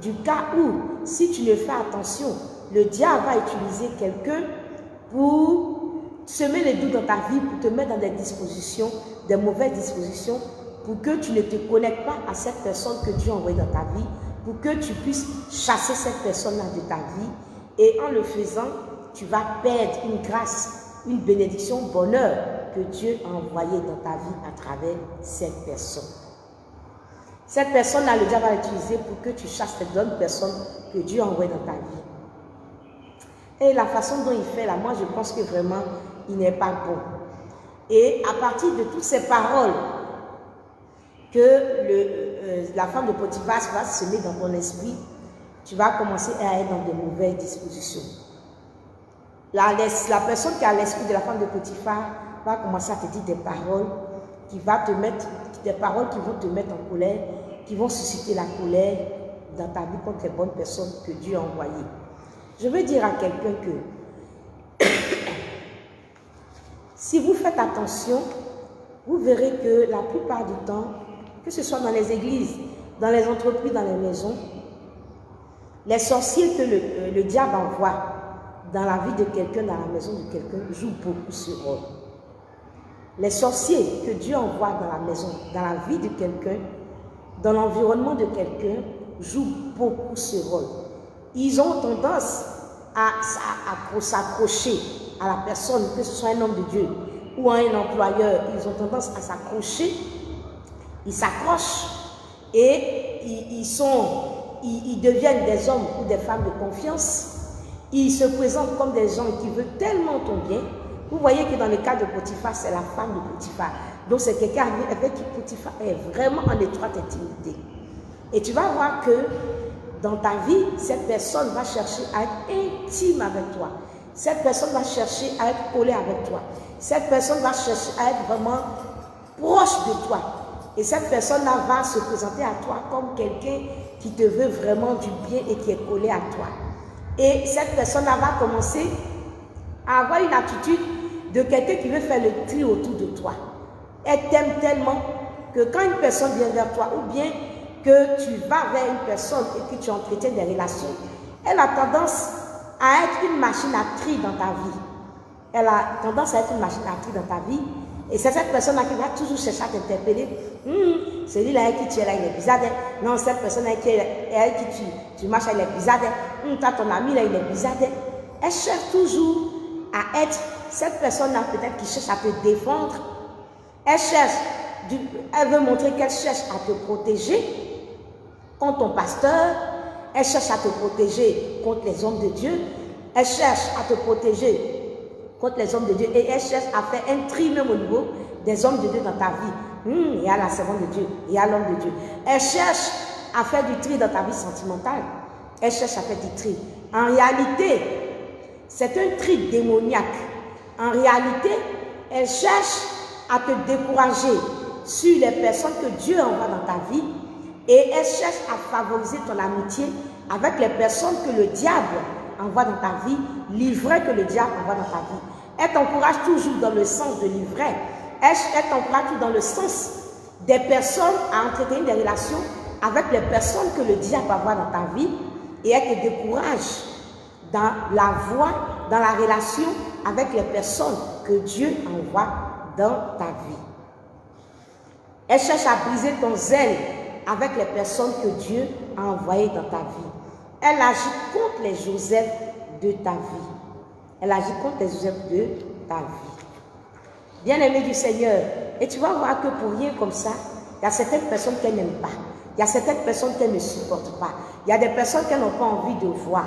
[SPEAKER 1] du cas où, si tu ne fais attention, le diable va utiliser quelqu'un pour semer les doutes dans ta vie, pour te mettre dans des dispositions, des mauvaises dispositions, pour que tu ne te connectes pas à cette personne que Dieu a envoyée dans ta vie, pour que tu puisses chasser cette personne-là de ta vie. Et en le faisant, tu vas perdre une grâce, une bénédiction, un bonheur que Dieu a envoyé dans ta vie à travers cette personne. Cette personne-là, le diable va l'utiliser pour que tu chasses cette bonne personne que Dieu a envoyée dans ta vie. Et la façon dont il fait là, moi je pense que vraiment, il n'est pas bon. Et à partir de toutes ces paroles que la femme de Potiphar va semer dans ton esprit, tu vas commencer à être dans de mauvaises dispositions. La personne qui a l'esprit de la femme de Potiphar va commencer à te dire des paroles qui vont te mettre en colère, qui vont susciter la colère dans ta vie contre les bonnes personnes que Dieu a envoyées. Je veux dire à quelqu'un que si vous faites attention, vous verrez que la plupart du temps, que ce soit dans les églises, dans les entreprises, dans les maisons, Les sorciers que le diable envoie dans la vie de quelqu'un, dans la maison de quelqu'un, jouent beaucoup ce rôle. Les sorciers que Dieu envoie dans la maison, dans la vie de quelqu'un, dans l'environnement de quelqu'un, jouent beaucoup ce rôle. Ils ont tendance à s'accrocher à la personne, que ce soit un homme de Dieu ou un employeur. Ils ont tendance à s'accrocher, ils s'accrochent et ils deviennent des hommes ou des femmes de confiance. Ils se présentent comme des gens qui veulent tellement ton bien. Vous voyez que dans le cas de Potiphar, c'est la femme de Potiphar. Donc c'est quelqu'un avec qui Potiphar est vraiment en étroite intimité. Et tu vas voir que dans ta vie, cette personne va chercher à être intime avec toi. Cette personne va chercher à être collée avec toi. Cette personne va chercher à être vraiment proche de toi. Et cette personne-là va se présenter à toi comme quelqu'un qui te veut vraiment du bien et qui est collé à toi. Et cette personne-là va commencer à avoir une attitude de quelqu'un qui veut faire le tri autour de toi. Elle t'aime tellement que quand une personne vient vers toi ou bien que tu vas vers une personne et que tu entretiens des relations, elle a tendance à être une machine à tri dans ta vie. Elle a tendance à être une machine à tri dans ta vie. Et c'est cette personne-là qui va toujours chercher à t'interpeller. Celui-là avec qui tu es là, il est bizarre. Non, cette personne avec qui tu marches, elle est bizarre. T'as ton ami là, il est bizarre. Elle cherche toujours à être cette personne-là peut-être qui cherche à te défendre. Elle veut montrer qu'elle cherche à te protéger contre ton pasteur. Elle cherche à te protéger contre les hommes de Dieu. Elle cherche à te protéger contre les hommes de Dieu. Et elle cherche à faire un tri même au niveau des hommes de Dieu dans ta vie. Il y a la servante de Dieu, il y a l'homme de Dieu. Elle cherche à faire du tri dans ta vie sentimentale. Elle cherche à faire du tri. En réalité, c'est un tri démoniaque. En réalité, elle cherche à te décourager sur les personnes que Dieu envoie dans ta vie et elle cherche à favoriser ton amitié avec les personnes que le diable envoie dans ta vie, l'ivraie que le diable envoie dans ta vie. Elle t'encourage toujours dans le sens de l'ivraie. Elle t'encourage toujours dans le sens des personnes à entretenir des relations avec les personnes que le diable envoie dans ta vie et elle te décourage dans la voie, dans la relation avec les personnes que Dieu envoie dans ta vie. Elle cherche à briser ton zèle avec les personnes que Dieu a envoyées dans ta vie. Elle agit contre les Joseph de ta vie. Elle agit contre les Joseph de ta vie. Bien-aimé du Seigneur, et tu vas voir que pour rien comme ça, il y a certaines personnes qu'elle n'aime pas. Il y a certaines personnes qu'elle ne supporte pas. Il y a des personnes qu'elle n'a pas envie de voir.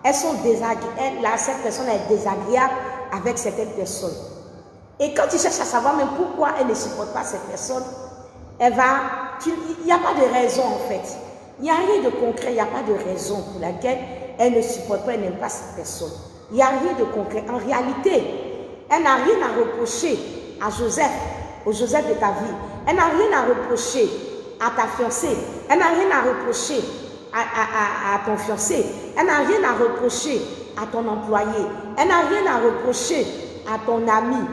[SPEAKER 1] Elles sont désagréables. Cette personne est désagréable avec certaines personnes. Et quand tu cherches à savoir même pourquoi elle ne supporte pas cette personne, il n'y a pas de raison en fait. Il n'y a rien de concret, il n'y a pas de raison pour laquelle elle ne supporte pas, elle n'aime pas cette personne. Il n'y a rien de concret. En réalité, elle n'a rien à reprocher à Joseph, au Joseph de ta vie. Elle n'a rien à reprocher à ta fiancée. Elle n'a rien à reprocher à ton fiancé. Elle n'a rien à reprocher à ton employé. Elle n'a rien à reprocher à ton ami.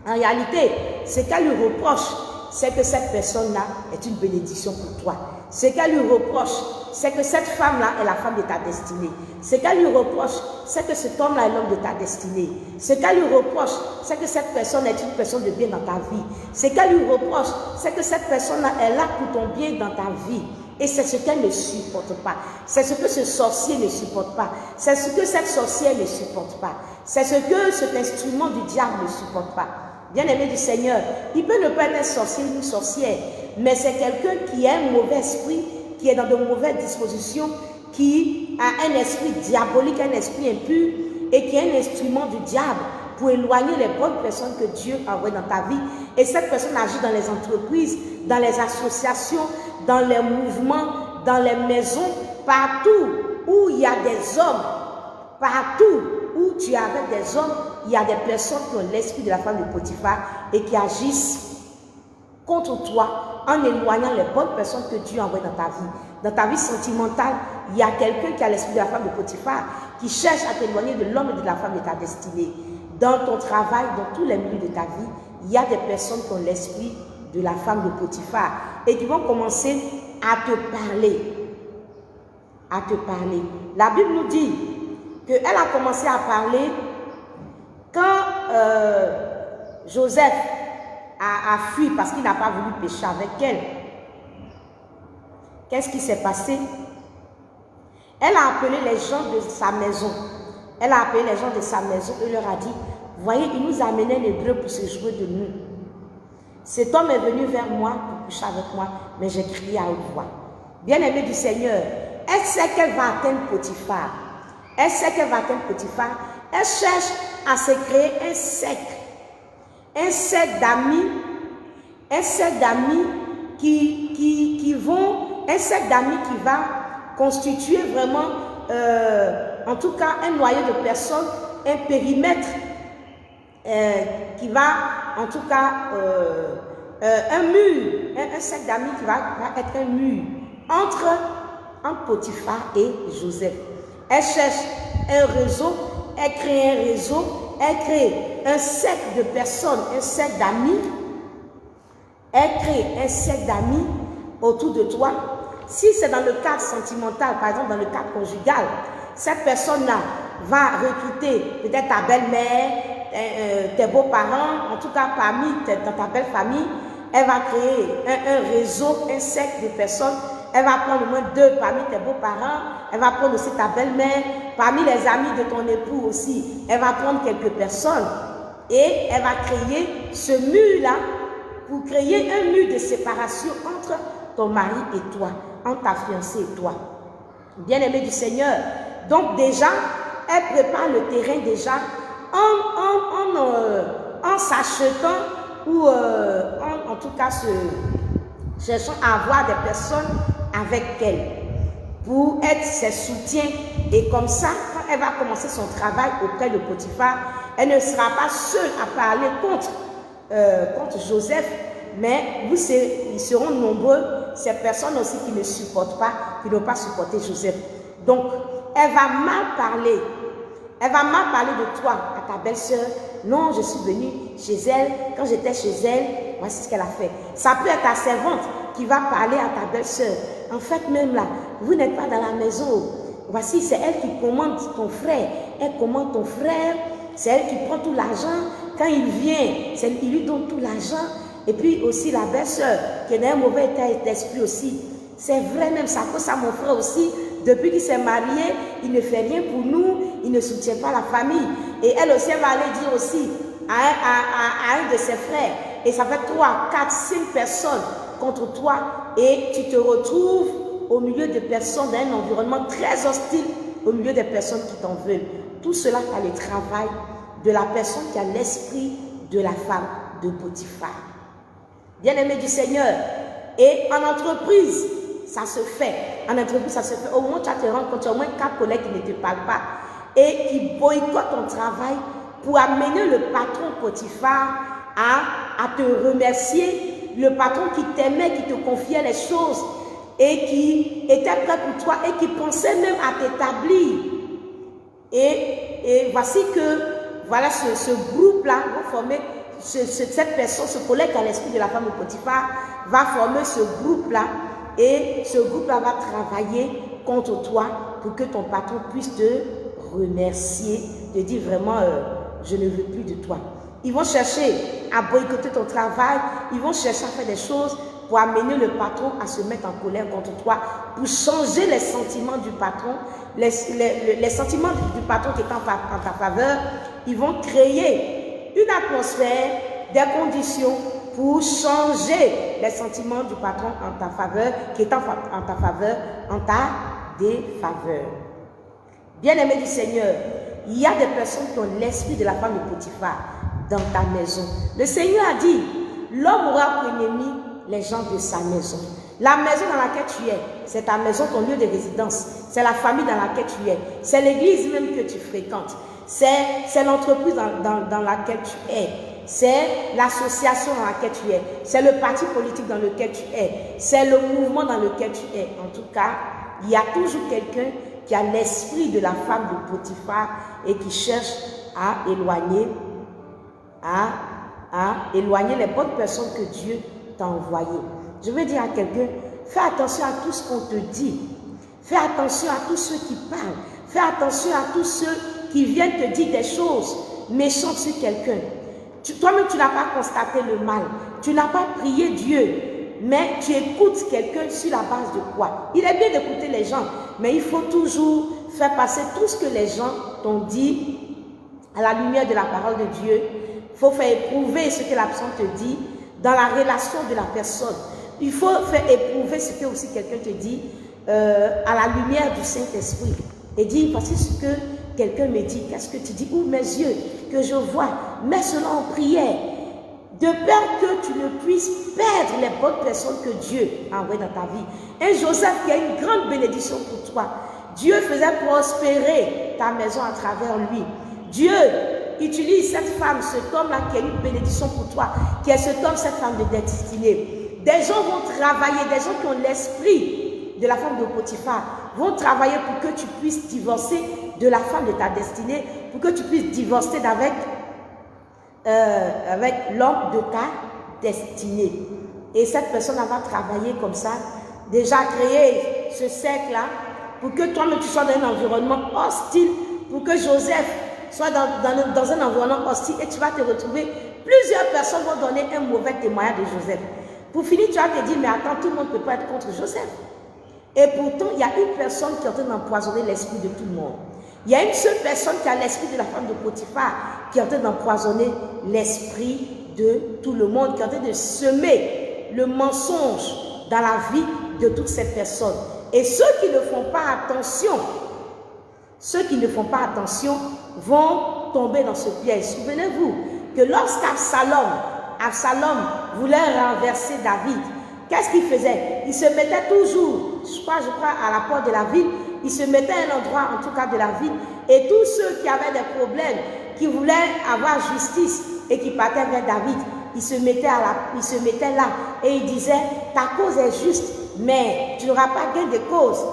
[SPEAKER 1] En réalité, ce qu'elle lui reproche, c'est que cette personne-là est une bénédiction pour toi. Ce qu'elle lui reproche, c'est que cette femme-là est la femme de ta destinée. Ce qu'elle lui reproche, c'est que cet homme-là est l'homme de ta destinée. Ce qu'elle lui reproche, c'est que cette personne est une personne de bien dans ta vie. Ce qu'elle lui reproche, c'est que cette personne-là est là pour ton bien dans ta vie. Et c'est ce qu'elle ne supporte pas. C'est ce que ce sorcier ne supporte pas. C'est ce que cette sorcière ne supporte pas. C'est ce que cet instrument du diable ne supporte pas. Bien-aimé du Seigneur, il peut ne pas être un sorcier ou une sorcière, mais c'est quelqu'un qui a un mauvais esprit, qui est dans de mauvaises dispositions, qui a un esprit diabolique, un esprit impur, et qui est un instrument du diable pour éloigner les bonnes personnes que Dieu a envoyées dans ta vie. Et cette personne agit dans les entreprises, dans les associations, dans les mouvements, dans les maisons, partout où il y a des hommes, partout où tu es avec des hommes, il y a des personnes qui ont l'esprit de la femme de Potiphar et qui agissent contre toi en éloignant les bonnes personnes que Dieu a envoyées dans ta vie. Dans ta vie sentimentale, il y a quelqu'un qui a l'esprit de la femme de Potiphar qui cherche à t'éloigner de l'homme et de la femme de ta destinée. Dans ton travail, dans tous les milieux de ta vie, il y a des personnes qui ont l'esprit de la femme de Potiphar et qui vont commencer à te parler à te parler. La Bible nous dit qu'elle a commencé à parler quand Joseph a fui parce qu'il n'a pas voulu pécher avec elle. Qu'est-ce qui s'est passé? Elle a appelé les gens de sa maison. Elle a appelé les gens de sa maison et leur a dit, voyez, il nous amenait les bleus pour se jouer de nous. Cet homme est venu vers moi pour coucher avec moi, mais j'ai crié à haute voix. Bien-aimée du Seigneur, elle sait qu'elle va atteindre Potiphar. Elle sait qu'elle va atteindre Potiphar. Elle cherche à se créer un cercle d'amis, un cercle d'amis qui va constituer vraiment, en tout cas, un noyau de personnes, un périmètre qui va, en tout cas, un mur, un cercle d'amis qui va être un mur entre Potiphar et Joseph. Elle cherche un réseau, elle crée un réseau, elle crée un cercle de personnes, un cercle d'amis. Elle crée un cercle d'amis autour de toi. Si c'est dans le cadre sentimental, par exemple dans le cadre conjugal, cette personne-là va recruter peut-être ta belle-mère, tes beaux-parents, en tout cas dans ta belle famille. Elle va créer un réseau, un cercle de personnes. Elle va prendre au moins 2 parmi tes beaux-parents. Elle va prendre aussi ta belle-mère. Parmi les amis de ton époux aussi, elle va prendre quelques personnes. Et elle va créer ce mur-là pour créer un mur de séparation entre ton mari et toi, entre ta fiancée et toi. Bien-aimé du Seigneur. Donc déjà, elle prépare le terrain déjà en s'achetant ou en tout cas cherchant à avoir des personnes avec elle pour être ses soutiens. Et comme ça, quand elle va commencer son travail auprès de Potiphar, elle ne sera pas seule à parler contre Joseph, mais ils seront nombreux, ces personnes aussi qui ne supportent pas, qui n'ont pas supporté Joseph. Donc, elle va mal parler. Elle va mal parler de toi à ta belle-sœur. Non, je suis venue chez elle. Quand j'étais chez elle, voici ce qu'elle a fait. Ça peut être ta servante qui va parler à ta belle-sœur. En fait, même là, vous n'êtes pas dans la maison. Voici, c'est elle qui commande ton frère. Elle commande ton frère. C'est elle qui prend tout l'argent. Quand il vient, il lui donne tout l'argent. Et puis aussi la belle-sœur, qui est dans un mauvais état d'esprit aussi. C'est vrai même, ça cause ça, mon frère aussi. Depuis qu'il s'est marié, il ne fait rien pour nous. Il ne soutient pas la famille. Et elle aussi, elle va aller dire aussi à un de ses frères. Et ça fait 3, 4, 5 personnes contre toi. Et tu te retrouves au milieu de personnes dans un environnement très hostile, au milieu des personnes qui t'en veulent. Tout cela, tu as le travail de la personne qui a l'esprit de la femme de Potiphar. Bien-aimé du Seigneur. Et en entreprise, ça se fait. En entreprise, ça se fait. Au moins, tu te rends compte, tu as au moins 4 collègues qui ne te parlent pas et qui boycottent ton travail pour amener le patron Potiphar à te remercier. Le patron qui t'aimait, qui te confiait les choses et qui était prêt pour toi et qui pensait même à t'établir. Et voici que voilà ce groupe-là va former, cette personne, ce collègue à l'esprit de la femme de Potiphar va former ce groupe-là. Et ce groupe-là va travailler contre toi pour que ton patron puisse te remercier, te dire vraiment, je ne veux plus de toi. Ils vont chercher à boycotter ton travail, ils vont chercher à faire des choses pour amener le patron à se mettre en colère contre toi, pour changer les sentiments du patron, les sentiments du patron qui est en ta faveur. Ils vont créer une atmosphère, des conditions pour changer les sentiments du patron en ta faveur, qui est en ta faveur, en ta défaveur. Bien-aimé du Seigneur, il y a des personnes qui ont l'esprit de la femme de Potiphar dans ta maison. Le Seigneur a dit, l'homme aura pour ennemi les gens de sa maison. La maison dans laquelle tu es, c'est ta maison, ton lieu de résidence. C'est la famille dans laquelle tu es. C'est l'église même que tu fréquentes. C'est l'entreprise dans laquelle tu es. C'est l'association dans laquelle tu es. C'est le parti politique dans lequel tu es. C'est le mouvement dans lequel tu es. En tout cas, il y a toujours quelqu'un qui a l'esprit de la femme de Potiphar et qui cherche à éloigner les bonnes personnes que Dieu t'a envoyées. Je veux dire à quelqu'un, fais attention à tout ce qu'on te dit. Fais attention à tous ceux qui parlent. Fais attention à tous ceux qui viennent te dire des choses méchantes sur quelqu'un. Toi-même, tu n'as pas constaté le mal. Tu n'as pas prié Dieu. Mais tu écoutes quelqu'un sur la base de quoi? Il est bien d'écouter les gens, mais il faut toujours faire passer tout ce que les gens t'ont dit à la lumière de la parole de Dieu. Il faut faire éprouver ce que la personne te dit dans la relation de la personne. Il faut faire éprouver ce que aussi quelqu'un te dit à la lumière du Saint-Esprit. Et dire, voici ce que quelqu'un me dit. Qu'est-ce que tu dis? Ouvre mes yeux, que je vois. Mets cela en prière. De peur que tu ne puisses perdre les bonnes personnes que Dieu a envoyées dans ta vie. Un Joseph qui a une grande bénédiction pour toi. Dieu faisait prospérer ta maison à travers lui. Dieu utilise cette femme, cet homme-là qui a une bénédiction pour toi, qui est cet homme, cette femme de destinée. Des gens vont travailler, des gens qui ont l'esprit de la femme de Potiphar, vont travailler pour que tu puisses divorcer de la femme de ta destinée, pour que tu puisses divorcer avec l'homme de ta destinée. Et cette personne va travailler comme ça, déjà créer ce cercle-là, pour que toi-même tu sois dans un environnement hostile, pour que Joseph soit dans un environnement hostile et tu vas te retrouver, plusieurs personnes vont donner un mauvais témoignage de Joseph. Pour finir, tu vas te dire, mais attends, tout le monde ne peut pas être contre Joseph. Et pourtant, il y a une personne qui est en train d'empoisonner l'esprit de tout le monde. Il y a une seule personne qui a l'esprit de la femme de Potiphar, qui est en train d'empoisonner l'esprit de tout le monde, qui est en train de semer le mensonge dans la vie de toutes ces personnes. Et ceux qui ne font pas attention, vont tomber dans ce piège. Souvenez-vous que lorsqu'Absalom voulait renverser David, qu'est-ce qu'il faisait? Il se mettait toujours, je crois, à la porte de la ville, il se mettait à un endroit, en tout cas de la ville, et tous ceux qui avaient des problèmes, qui voulaient avoir justice et qui partaient vers David, ils se mettaient là et ils disaient, ta cause est juste, mais tu n'auras pas gain de cause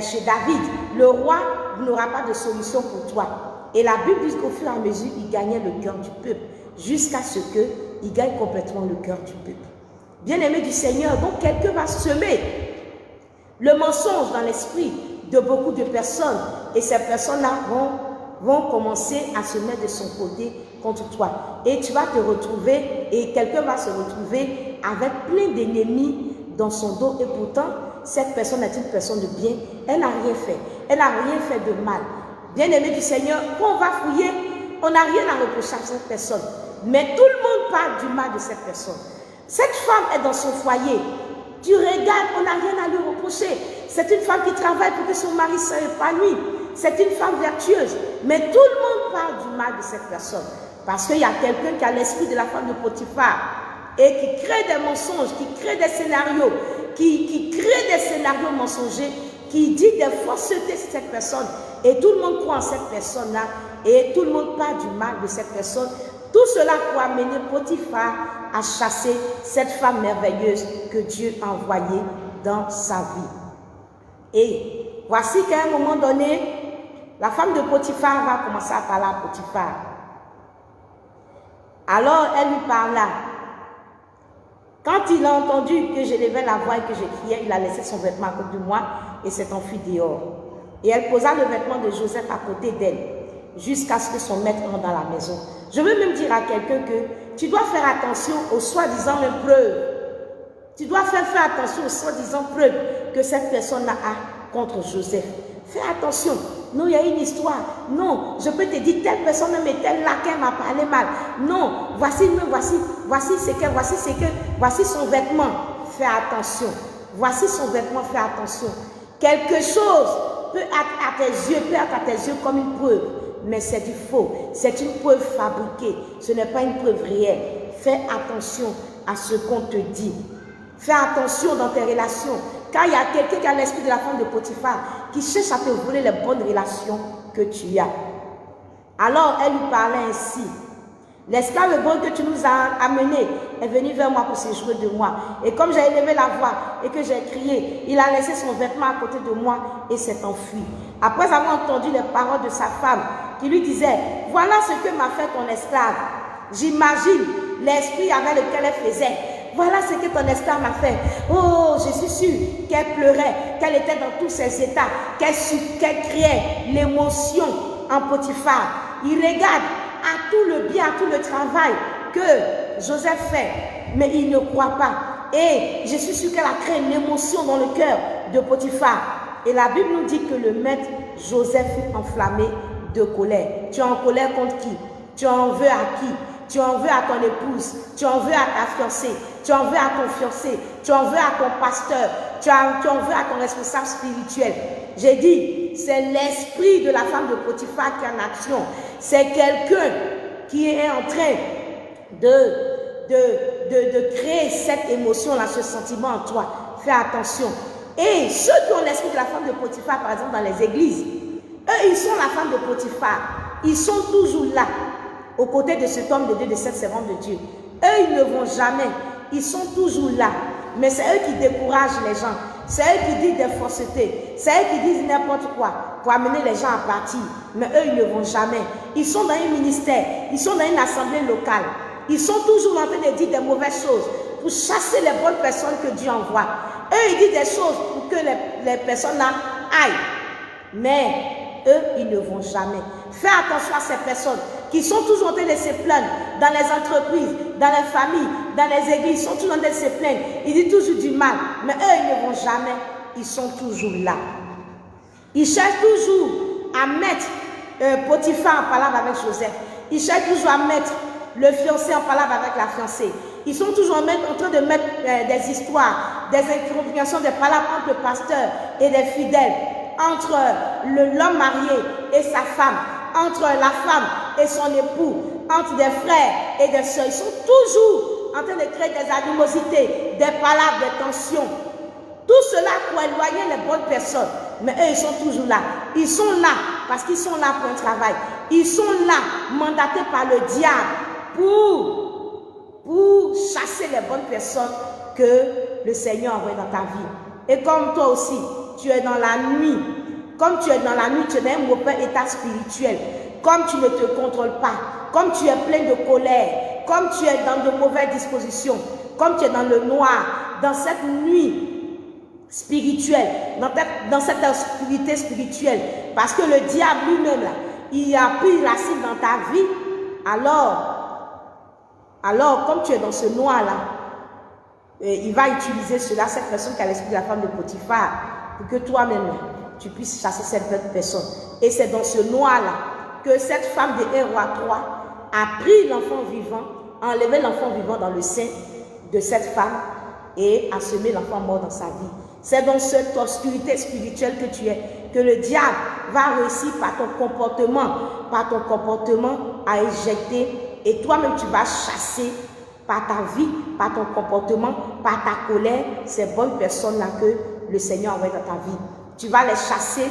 [SPEAKER 1] chez David. Le roi n'aura pas de solution pour toi. Et la Bible dit qu'au fur et à mesure, il gagnait le cœur du peuple, jusqu'à ce qu'il gagne complètement le cœur du peuple. Bien-aimé du Seigneur, donc quelqu'un va semer le mensonge dans l'esprit de beaucoup de personnes, et ces personnes-là vont commencer à se mettre de son côté contre toi. Et tu vas te retrouver, et quelqu'un va se retrouver avec plein d'ennemis dans son dos, et pourtant, cette personne est une personne de bien, elle n'a rien fait, elle n'a rien fait de mal. Bien-aimé du Seigneur, quand on va fouiller, on n'a rien à reprocher à cette personne, mais tout le monde parle du mal de cette personne. Cette femme est dans son foyer, tu regardes, on n'a rien à lui reprocher. C'est une femme qui travaille pour que son mari s'épanouisse. C'est une femme vertueuse. Mais tout le monde parle du mal de cette personne. Parce qu'il y a quelqu'un qui a l'esprit de la femme de Potiphar et qui crée des mensonges, qui crée des scénarios, qui crée des scénarios mensongers, qui dit des faussetés sur cette personne. Et tout le monde croit en cette personne-là. Et tout le monde parle du mal de cette personne. Tout cela pour amener Potiphar à chasser cette femme merveilleuse que Dieu a envoyée dans sa vie. Et voici qu'à un moment donné, la femme de Potiphar va commencer à parler à Potiphar. Alors elle lui parla. Quand il a entendu que je levais la voix et que je criais, il a laissé son vêtement à côté de moi et s'est enfui dehors. Et elle posa le vêtement de Joseph à côté d'elle, jusqu'à ce que son maître entre dans la maison. Je veux même dire à quelqu'un que tu dois faire attention aux soi-disant preuves. Tu dois faire attention aux soi-disant preuves que cette personne-là a contre Joseph. Fais attention. Non, il y a une histoire. Non, je peux te dire telle personne mais telle là qu'elle m'a parlé mal. Non, voici ce qu'elle, voici son vêtement. Fais attention. Voici son vêtement, fais attention. Quelque chose peut être à tes yeux comme une preuve. Mais c'est du faux, c'est une preuve fabriquée, ce n'est pas une preuve réelle. Fais attention à ce qu'on te dit. Fais attention dans tes relations, car il y a quelqu'un qui a l'esprit de la femme de Potiphar qui cherche à te voler les bonnes relations que tu as. Alors elle lui parlait ainsi. L'esclave hébreu que tu nous as amené est venu vers moi pour se jouer de moi. Et comme j'ai élevé la voix et que j'ai crié, il a laissé son vêtement à côté de moi et s'est enfui. Après avoir entendu les paroles de sa femme qui lui disait, voilà ce que m'a fait ton esclave. J'imagine l'esprit avec lequel elle faisait. voilà ce que ton esclave a fait. Oh, je suis sûre qu'elle pleurait, qu'elle était dans tous ses états, qu'elle criait l'émotion en Potiphar. Il regarde à tout le bien, à tout le travail que Joseph fait, mais il ne croit pas. Et je suis sûre qu'elle a créé une émotion dans le cœur de Potiphar. Et la Bible nous dit que le maître Joseph fut enflammé de colère. Tu es en colère contre qui? Tu en veux à qui? Tu en veux à ton épouse, tu en veux à ta fiancée, tu en veux à ton fiancé, tu en veux à ton pasteur, tu en veux à ton responsable spirituel. J'ai dit, c'est l'esprit de la femme de Potiphar qui est en action. C'est quelqu'un qui est en train de créer cette émotion-là, ce sentiment en toi. Fais attention. Et ceux qui ont l'esprit de la femme de Potiphar, par exemple dans les églises, eux, ils sont la femme de Potiphar. Ils sont toujours là, aux côtés de cet homme de Dieu, de cette servante de Dieu. Eux, ils ne vont jamais. Ils sont toujours là. Mais c'est eux qui découragent les gens. C'est eux qui disent des faussetés. C'est eux qui disent n'importe quoi pour amener les gens à partir. Mais eux, ils ne vont jamais. Ils sont dans un ministère. Ils sont dans une assemblée locale. Ils sont toujours en train de dire des mauvaises choses pour chasser les bonnes personnes que Dieu envoie. Eux, ils disent des choses pour que les personnes-là aillent. Mais eux, ils ne vont jamais. Fais attention à ces personnes qui sont toujours en train de se plaindre dans les entreprises, dans les familles, dans les églises. Ils sont toujours en train de se plaindre. Ils disent toujours du mal. Mais eux, ils ne vont jamais. Ils sont toujours là. Ils cherchent toujours à mettre Potiphar en palabre avec Joseph. Ils cherchent toujours à mettre le fiancé en palabre avec la fiancée. Ils sont toujours en train de mettre des histoires, des incompréhensions, des palabres entre le pasteur et les fidèles, entre l'homme marié et sa femme, entre la femme et son époux, entre des frères et des sœurs. Ils sont toujours en train de créer des animosités, des palabres, des tensions. Tout cela pour éloigner les bonnes personnes. Mais eux, ils sont toujours là. Ils sont là parce qu'ils sont là pour un travail. Ils sont là, mandatés par le diable pour chasser les bonnes personnes que le Seigneur envoie dans ta vie. Et comme toi aussi, tu es dans la nuit. Comme tu es dans la nuit, tu es dans un mauvais état spirituel. Comme tu ne te contrôles pas. Comme tu es plein de colère. Comme tu es dans de mauvaises dispositions. Comme tu es dans le noir. Dans cette nuit spirituelle. Dans cette obscurité spirituelle. Parce que le diable lui-même, là, il a pris racine dans ta vie. Alors, comme tu es dans ce noir-là, il va utiliser cela, cette personne qui a l'esprit de la femme de Potiphar, pour que toi-même, tu puisses chasser cette personne. Et c'est dans ce noir-là que cette femme de 1 Roi 3 a pris l'enfant vivant, a enlevé l'enfant vivant dans le sein de cette femme et a semé l'enfant mort dans sa vie. C'est dans cette obscurité spirituelle que tu es, que le diable va réussir par ton comportement à éjecter. Et toi-même, tu vas chasser par ta vie, par ton comportement, par ta colère, ces bonnes personnes-là que le Seigneur envoie dans ta vie. Tu vas les chasser,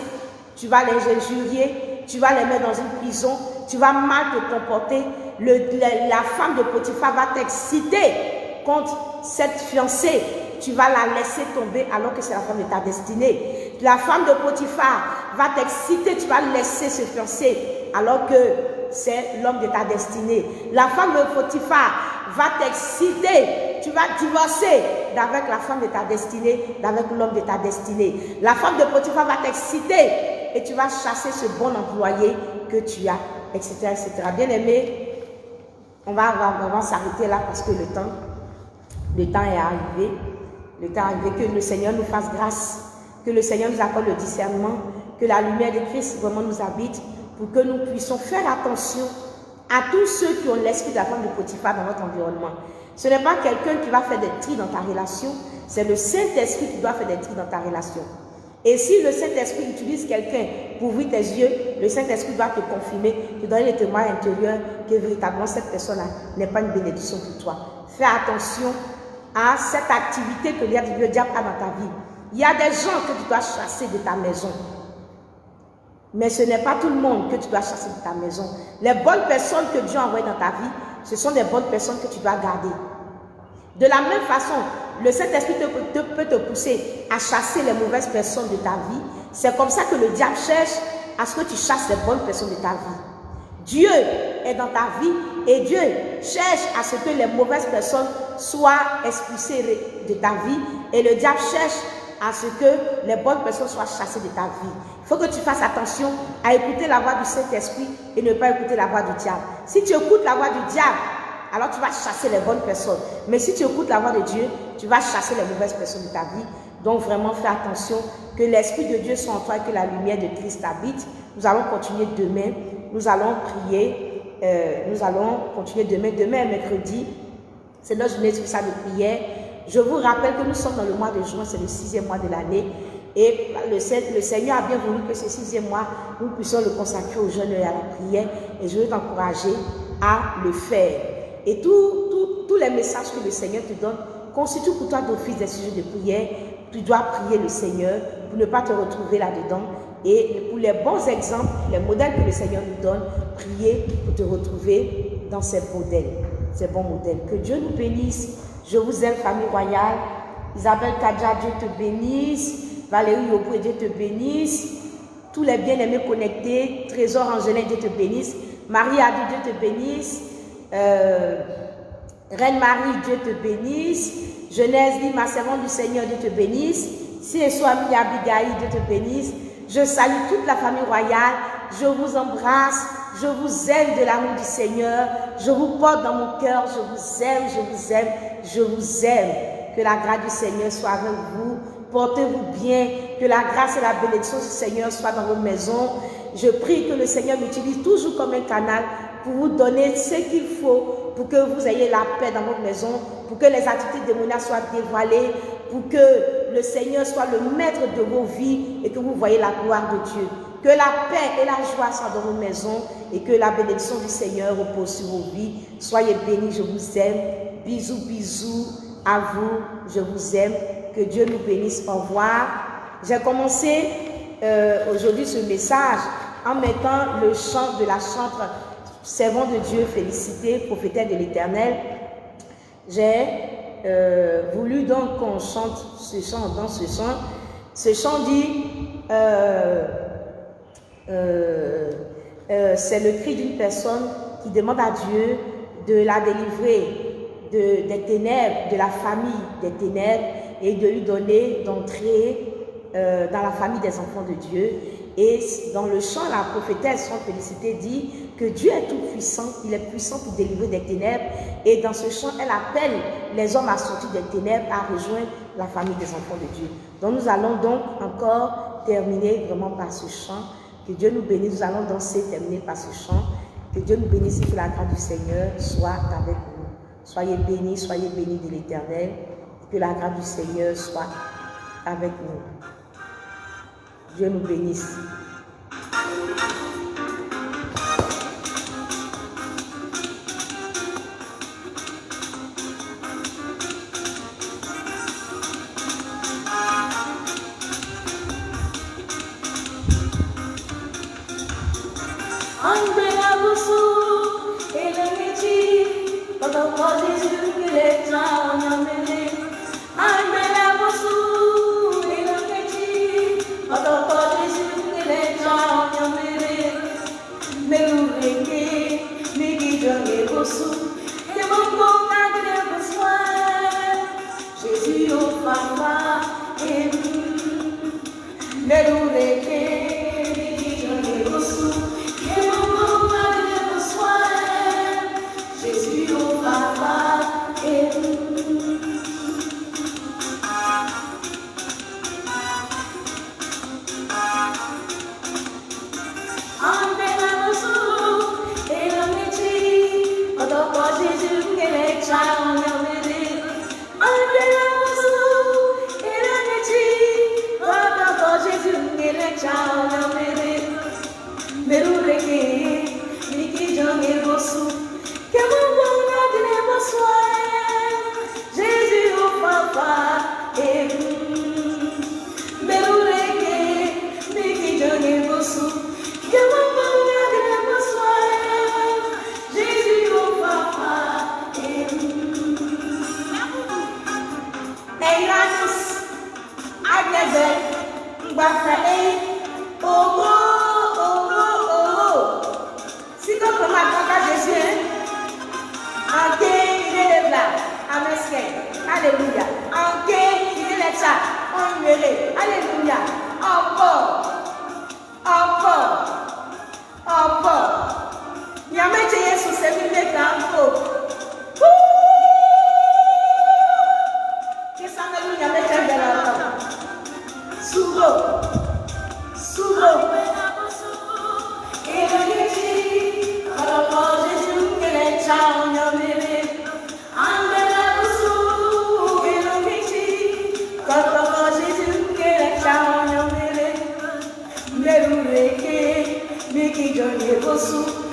[SPEAKER 1] tu vas les injurier, tu vas les mettre dans une prison, tu vas mal te comporter. La femme de Potiphar va t'exciter contre cette fiancée. Tu vas la laisser tomber alors que c'est la femme de ta destinée. La femme de Potiphar va t'exciter, tu vas laisser se fiancer alors que c'est l'homme de ta destinée. La femme de Potiphar va t'exciter, tu vas divorcer avec la femme de ta destinée, avec l'homme de ta destinée. La femme de Potiphar va t'exciter et tu vas chasser ce bon employé que tu as, etc. etc. Bien aimé, on va s'arrêter là parce que le temps est arrivé. Le temps est arrivé, que le Seigneur nous fasse grâce, que le Seigneur nous accorde le discernement, que la lumière de Christ vraiment nous habite, pour que nous puissions faire attention à tous ceux qui ont l'esprit de la femme de Potiphar dans notre environnement. Ce n'est pas quelqu'un qui va faire des tris dans ta relation, c'est le Saint-Esprit qui doit faire des tris dans ta relation. Et si le Saint-Esprit utilise quelqu'un pour ouvrir tes yeux, le Saint-Esprit doit te confirmer, te donner le témoin intérieur que véritablement cette personne-là n'est pas une bénédiction pour toi. Fais attention à cette activité que le diable a dans ta vie. Il y a des gens que tu dois chasser de ta maison. Mais ce n'est pas tout le monde que tu dois chasser de ta maison. Les bonnes personnes que Dieu a envoyées dans ta vie, ce sont des bonnes personnes que tu dois garder. De la même façon, le Saint-Esprit peut te pousser à chasser les mauvaises personnes de ta vie. C'est comme ça que le diable cherche à ce que tu chasses les bonnes personnes de ta vie. Dieu est dans ta vie Et Dieu cherche à ce que les mauvaises personnes soient expulsées de ta vie. Et le diable cherche à ce que les bonnes personnes soient chassées de ta vie. Il faut que tu fasses attention à écouter la voix du Saint-Esprit et ne pas écouter la voix du diable. Si tu écoutes la voix du diable, alors tu vas chasser les bonnes personnes. Mais si tu écoutes la voix de Dieu, tu vas chasser les mauvaises personnes de ta vie. Donc vraiment fais attention, que l'Esprit de Dieu soit en toi et que la lumière de Christ habite. Nous allons continuer demain. Nous allons prier. Nous allons continuer demain. Demain est mercredi. C'est notre journée spéciale de prière. Je vous rappelle que nous sommes dans le mois de juin. C'est le 6e mois de l'année. Et le Seigneur a bien voulu que ce 6e mois, nous puissions le consacrer au jeûne et à la prière. Et je veux t'encourager à le faire. Et tous les messages que le Seigneur te donne constituent pour toi d'office des sujets de prière. Tu dois prier le Seigneur pour ne pas te retrouver là-dedans. Et pour les bons exemples, les modèles que le Seigneur nous donne, prier pour te retrouver dans ces modèles, ces bons modèles. Que Dieu nous bénisse. Je vous aime, famille royale. Isabelle Kadja, Dieu te bénisse. Valérie Yobou, Dieu te bénisse. Tous les bien-aimés connectés. Trésor Angelin, Dieu te bénisse. Marie Adi, Dieu te bénisse. Reine Marie, Dieu te bénisse. Genèse dit, ma servante du Seigneur, Dieu te bénisse. Si et soit ami Abigail, Dieu te bénisse. Je salue toute la famille royale. Je vous embrasse. Je vous aime de l'amour du Seigneur. Je vous porte dans mon cœur. Je vous aime, je vous aime, je vous aime. Que la grâce du Seigneur soit avec vous. Portez-vous bien. Que la grâce et la bénédiction du Seigneur soient dans vos maisons. Je prie que le Seigneur m'utilise toujours comme un canal pour vous donner ce qu'il faut pour que vous ayez la paix dans votre maison, pour que les activités démoniaques soient dévoilées, pour que le Seigneur soit le maître de vos vies et que vous voyez la gloire de Dieu. Que la paix et la joie soient dans vos maisons et que la bénédiction du Seigneur repose sur vos vies. Soyez bénis, je vous aime. Bisous, bisous à vous, je vous aime. Que Dieu nous bénisse. Au revoir. J'ai commencé aujourd'hui ce message en mettant le chant de la chantre servant de Dieu, félicité, prophétesse de l'Éternel. J'ai voulu donc qu'on chante ce chant dans ce chant. Ce chant dit c'est le cri d'une personne qui demande à Dieu de la délivrer des ténèbres, de la famille des ténèbres et de lui donner d'entrer dans la famille des enfants de Dieu. Et dans le chant, la prophétesse félicité dit que Dieu est tout puissant, il est puissant pour délivrer des ténèbres. Et dans ce chant, elle appelle les hommes à sortir des ténèbres, à rejoindre la famille des enfants de Dieu. Donc nous allons donc encore terminer vraiment par ce chant. Que Dieu nous bénisse, nous allons danser, terminer par ce chant. Que Dieu nous bénisse et que la grâce du Seigneur soit avec nous. Soyez bénis de l'Éternel. Que la grâce du Seigneur soit avec nous. Dieu nous bénisse. Jésus au papa et Jésus au papa et Si tu commences à Jésus, Johnny Bosu.